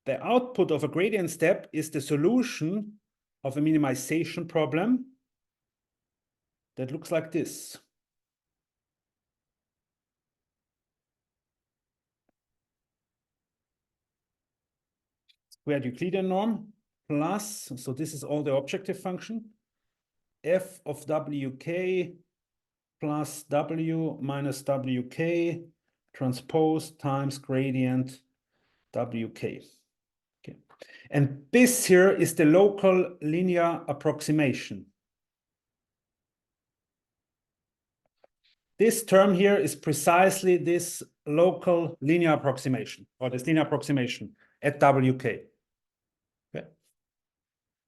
the output of a gradient step is the solution of a minimization problem that looks like this. Squared Euclidean norm plus, so this is all the objective function, f of WK plus W minus WK transpose times gradient WK. Okay, Okay. And this here is the local linear approximation. This term here is precisely this local linear approximation, or this linear approximation at WK. Okay.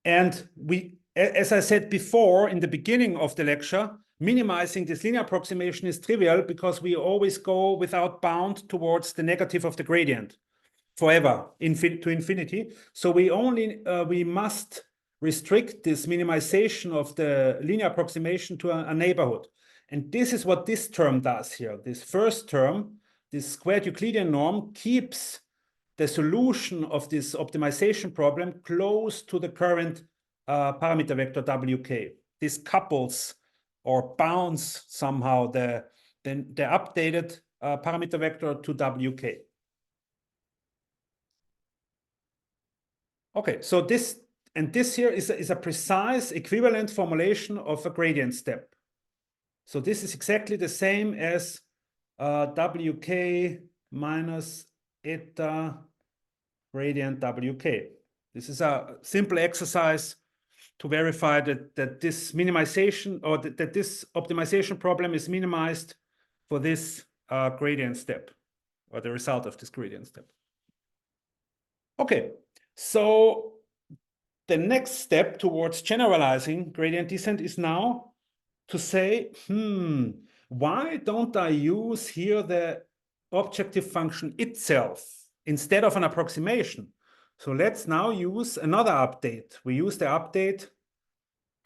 And we, as I said before in the beginning of the lecture, minimizing this linear approximation is trivial because we always go without bound towards the negative of the gradient forever, to infinity. So we must restrict this minimization of the linear approximation to a neighborhood. And this is what this term does here. This first term, this squared Euclidean norm, keeps the solution of this optimization problem close to the current parameter vector WK. This couples or bounds somehow the updated parameter vector to WK. Okay, so this here is a precise equivalent formulation of a gradient step. So this is exactly the same as WK minus eta gradient WK. This is a simple exercise to verify that this minimization or that this optimization problem is minimized for this gradient step, or the result of this gradient step. Okay, so the next step towards generalizing gradient descent is now to say, why don't I use here the objective function itself instead of an approximation? So let's now use another update. We use the update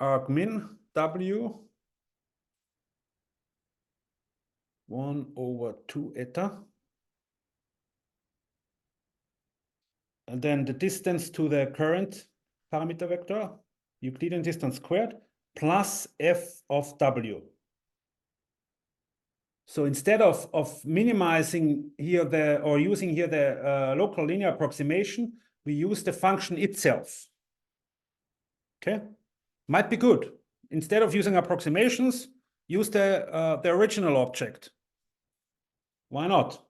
argmin W 1/2 eta. And then the distance to the current parameter vector, Euclidean distance squared, plus f of w. So instead of minimizing here or using here the local linear approximation, we use the function itself. Okay, might be good. Instead of using approximations, use the original object. Why not?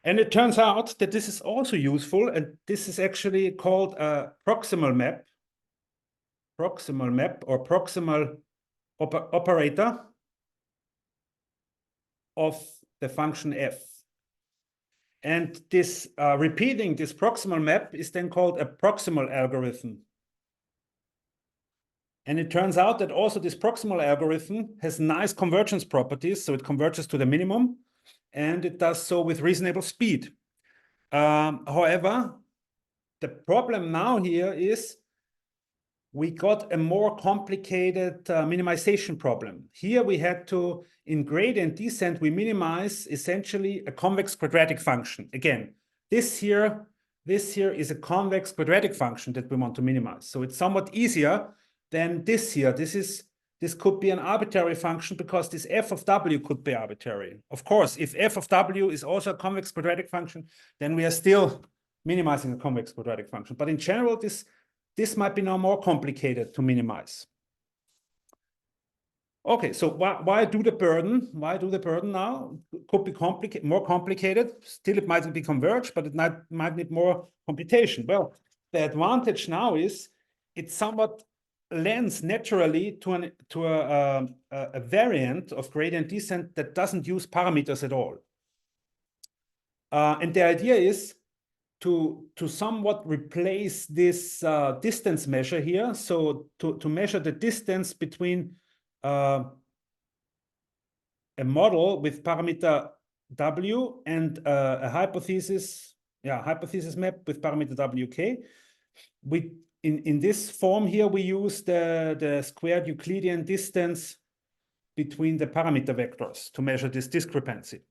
And it turns out that this is also useful, and this is actually called a proximal map or proximal operator of the function f. And this repeating this proximal map is then called a proximal algorithm. And it turns out that also this proximal algorithm has nice convergence properties, so it converges to the minimum, and it does so with reasonable speed. However, the problem now here is we got a more complicated minimization problem. Here we had to, in gradient descent, we minimize essentially a convex quadratic function. Again, this here is a convex quadratic function that we want to minimize. So it's somewhat easier than this here. This could be an arbitrary function because this f of w could be arbitrary. Of course, if f of w is also a convex quadratic function, then we are still minimizing a convex quadratic function. But in general, this might be now more complicated to minimize. Okay, so why do the burden? Why do the burden now? Could be more complicated. Still, it might be converged, but it might need more computation. Well, the advantage now is it somewhat lends naturally to a variant of gradient descent that doesn't use parameters at all. And the idea is to somewhat replace this distance measure here. So to measure the distance between a model with parameter W and a hypothesis map with parameter WK. In this form here, we use the squared Euclidean distance between the parameter vectors to measure this discrepancy.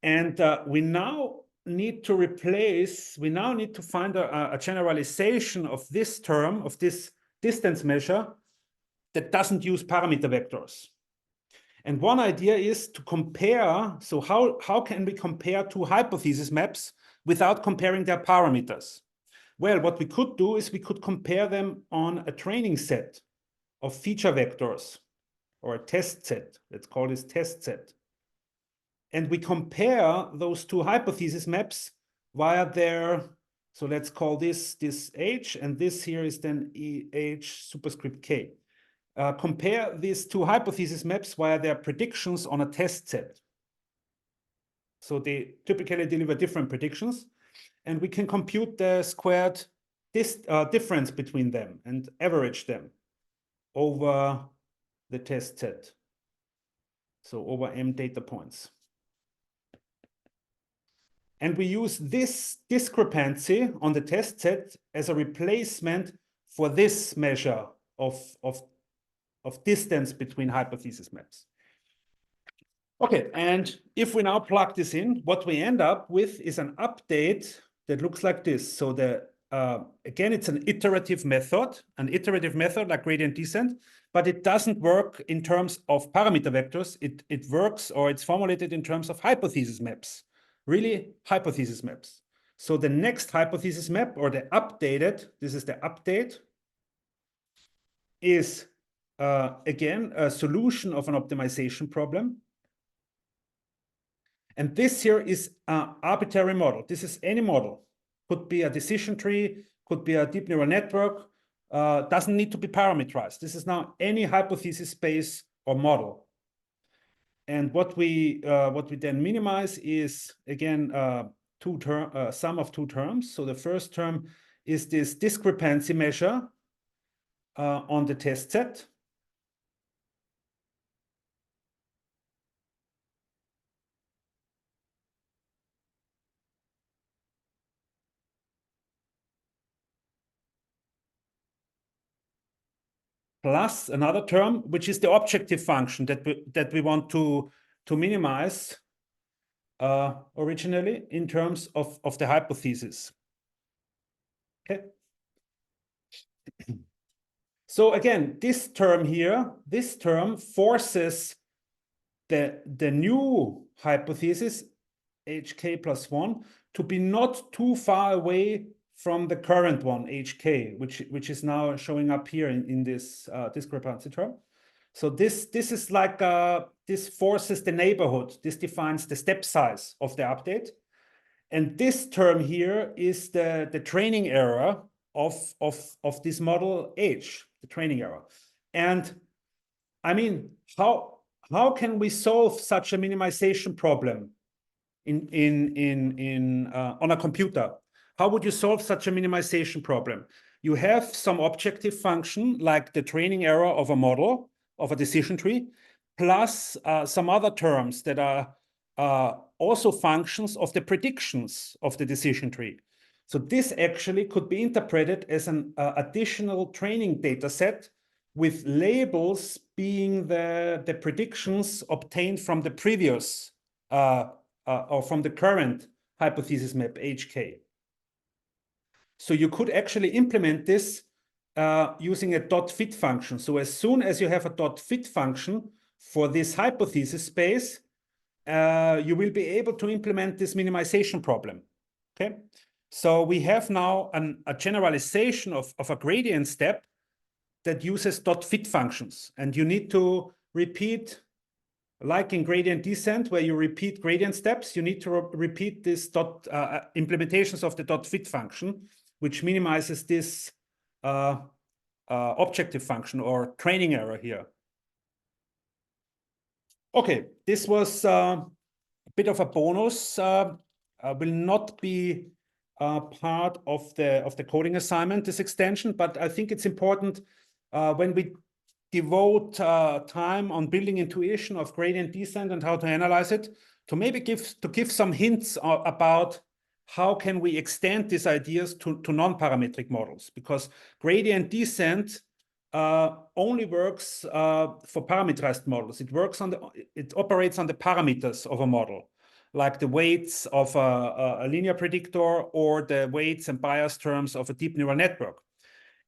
And we now need to find a generalization of this term, of this distance measure, that doesn't use parameter vectors. And one idea is to compare, so how can we compare two hypothesis maps without comparing their parameters? Well, what we could do is we could compare them on a training set of feature vectors, or a test set. Let's call this test set. And we compare those two hypothesis maps via their So let's call this H, and this here is then EH superscript K. Compare these two hypothesis maps via their predictions on a test set. So they typically deliver different predictions, and we can compute the squared difference between them and average them over the test set. So over M data points. And we use this discrepancy on the test set as a replacement for this measure of distance between hypothesis maps. Okay, and if we now plug this in, what we end up with is an update that looks like this. So again, it's an iterative method like gradient descent, but it doesn't work in terms of parameter vectors. It works, or it's formulated in terms of hypothesis maps, really hypothesis maps. So the next hypothesis map, or the updated, this is the update, is again a solution of an optimization problem. And this here is an arbitrary model. This is any model. Could be a decision tree, could be a deep neural network, doesn't need to be parameterized. This is now any hypothesis space or model. And what we then minimize is, again, sum of two terms. So the first term is this discrepancy measure on the test set. Plus another term, which is the objective function that we want to minimize originally in terms of the hypothesis. Okay. So again, this term here, this term forces the new hypothesis, HK plus 1, to be not too far away from the current one, HK, which is now showing up here in this discrepancy term. So this is like, this forces the neighborhood. This defines the step size of the update. And this term here is the training error of this model H, the training error. And I mean, how can we solve such a minimization problem on a computer? How would you solve such a minimization problem? You have some objective function like the training error of a model, of a decision tree, plus some other terms that are also functions of the predictions of the decision tree. So this actually could be interpreted as an additional training data set with labels being the predictions obtained from the previous or from the current hypothesis map HK. So you could actually implement this using a dot fit function. So as soon as you have a dot fit function for this hypothesis space, you will be able to implement this minimization problem. Okay, so we have now a generalization of a gradient step that uses dot fit functions, and you need to repeat, like in gradient descent, where you repeat gradient steps, you need to repeat this implementations of the dot fit function, which minimizes this objective function or training error here. Okay, this was a bit of a bonus. Will not be part of the coding assignment, this extension, but I think it's important when we devote time on building intuition of gradient descent and how to analyze it, to maybe give some hints about how can we extend these ideas to non-parametric models, because gradient descent only works for parameterized models. It operates on the parameters of a model, like the weights of a linear predictor or the weights and bias terms of a deep neural network.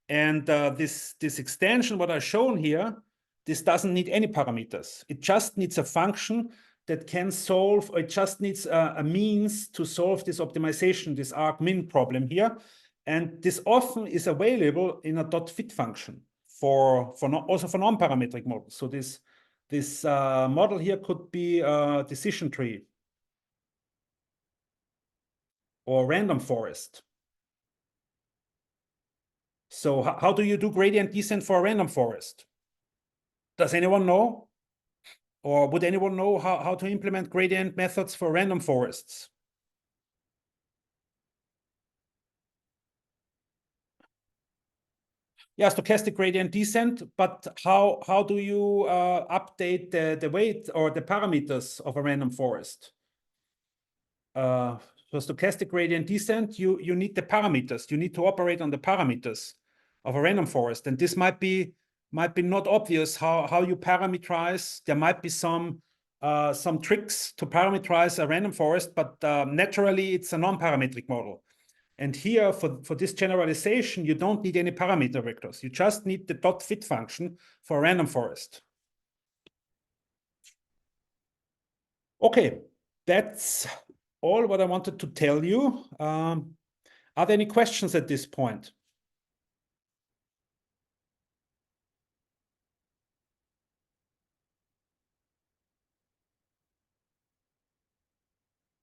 And this extension, what I've shown here, this doesn't need any parameters. It just needs a function that can solve, or it just needs a means to solve this optimization, this argmin problem here. And this often is available in a dot fit function also for non-parametric models. So this model here could be a decision tree or random forest. So how do you do gradient descent for a random forest? Does anyone know? Or would anyone know how to implement gradient methods for random forests? Yeah, stochastic gradient descent, but how do you update the weight or the parameters of a random forest? For stochastic gradient descent, you need the parameters. You need to operate on the parameters of a random forest, and this might be not obvious how you parameterize. There might be some tricks to parameterize a random forest, but naturally it's a non-parametric model. And here, for this generalization, you don't need any parameter vectors. You just need the dot fit function for a random forest. Okay, that's all what I wanted to tell you. Are there any questions at this point?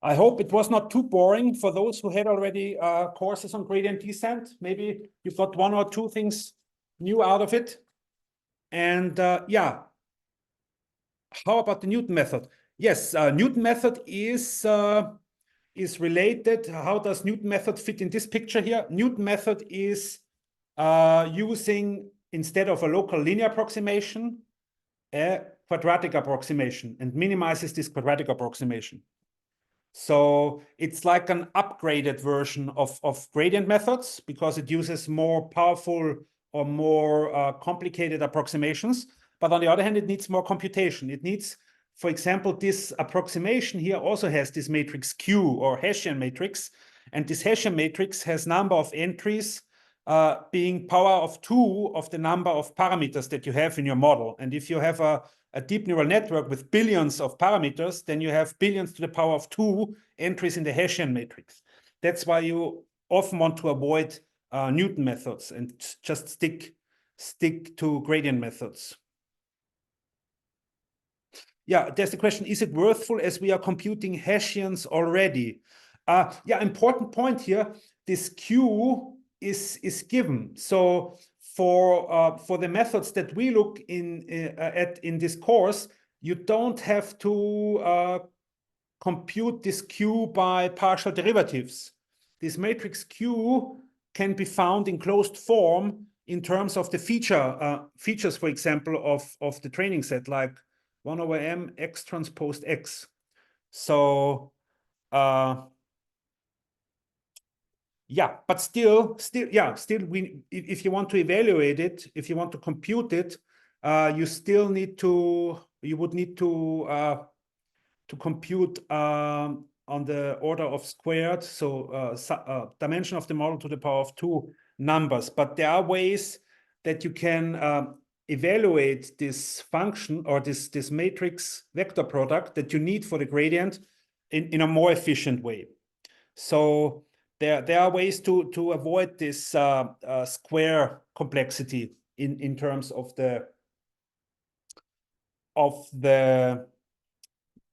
I hope it was not too boring for those who had already courses on gradient descent. Maybe you got one or two things new out of it. And yeah, how about the Newton method? Yes, Newton method is related. How does Newton method fit in this picture here? Newton method is using, instead of a local linear approximation, a quadratic approximation, and minimizes this quadratic approximation. So it's like an upgraded version of gradient methods because it uses more powerful or more complicated approximations. But on the other hand, it needs more computation. It needs, for example, this approximation here also has this matrix Q or Hessian matrix. And this Hessian matrix has number of entries being power of 2 of the number of parameters that you have in your model. And if you have a deep neural network with billions of parameters, then you have billions to the power of 2 entries in the Hessian matrix. That's why you often want to avoid Newton methods and just stick to gradient methods. Yeah, there's the question, is it worthful as we are computing Hessians already? Yeah, important point here, this Q is given. So for the methods that we look at in this course, you don't have to compute this Q by partial derivatives. This matrix Q can be found in closed form in terms of the features, for example, of the training set, like 1 over m x transpose x. So yeah, but still, if you want to evaluate it, if you want to compute it, you would need to compute on the order of squared, so dimension of the model to the power of 2 numbers. But there are ways that you can evaluate this function or this matrix vector product that you need for the gradient in a more efficient way. So there are ways to avoid this square complexity in terms of the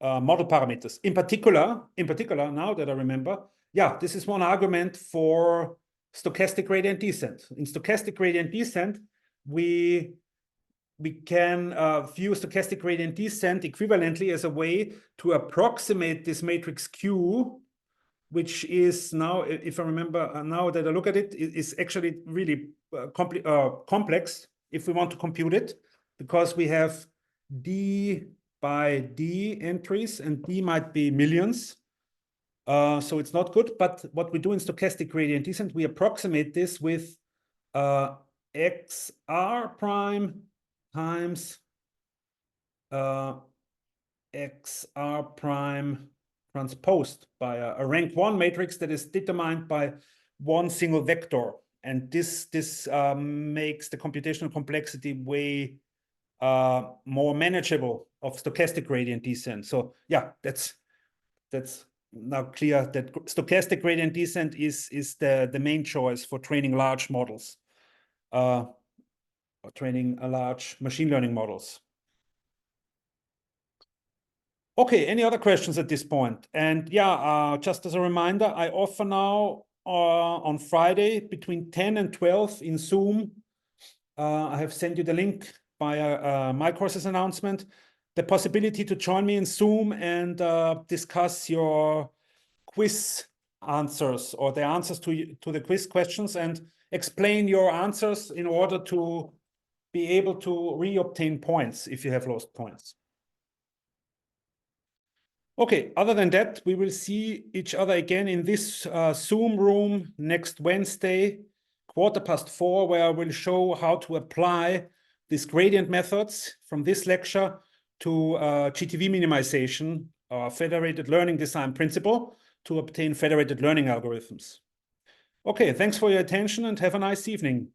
model parameters. In particular, now that I remember, yeah, this is one argument for stochastic gradient descent. In stochastic gradient descent, we can view stochastic gradient descent equivalently as a way to approximate this matrix Q, which is now, if I remember now that I look at it, is actually really complex if we want to compute it, because we have D by D entries, and D might be millions. So it's not good. But what we do in stochastic gradient descent, we approximate this with XR prime times XR prime transposed by a rank 1 matrix that is determined by one single vector. And this makes the computational complexity way more manageable of stochastic gradient descent. So yeah, that's now clear that stochastic gradient descent is the main choice for training large models, or training a large machine learning models. Okay, any other questions at this point? And yeah, just as a reminder, I offer now on Friday between 10 and 12 in Zoom. I have sent you the link via my courses announcement. The possibility to join me in Zoom and discuss your quiz answers or the answers to the quiz questions and explain your answers in order to be able to re-obtain points if you have lost points. Okay, other than that, we will see each other again in this Zoom room next Wednesday, 4:15, where I will show how to apply these gradient methods from this lecture to GTV minimization, federated learning design principle, to obtain federated learning algorithms. Okay, thanks for your attention and have a nice evening.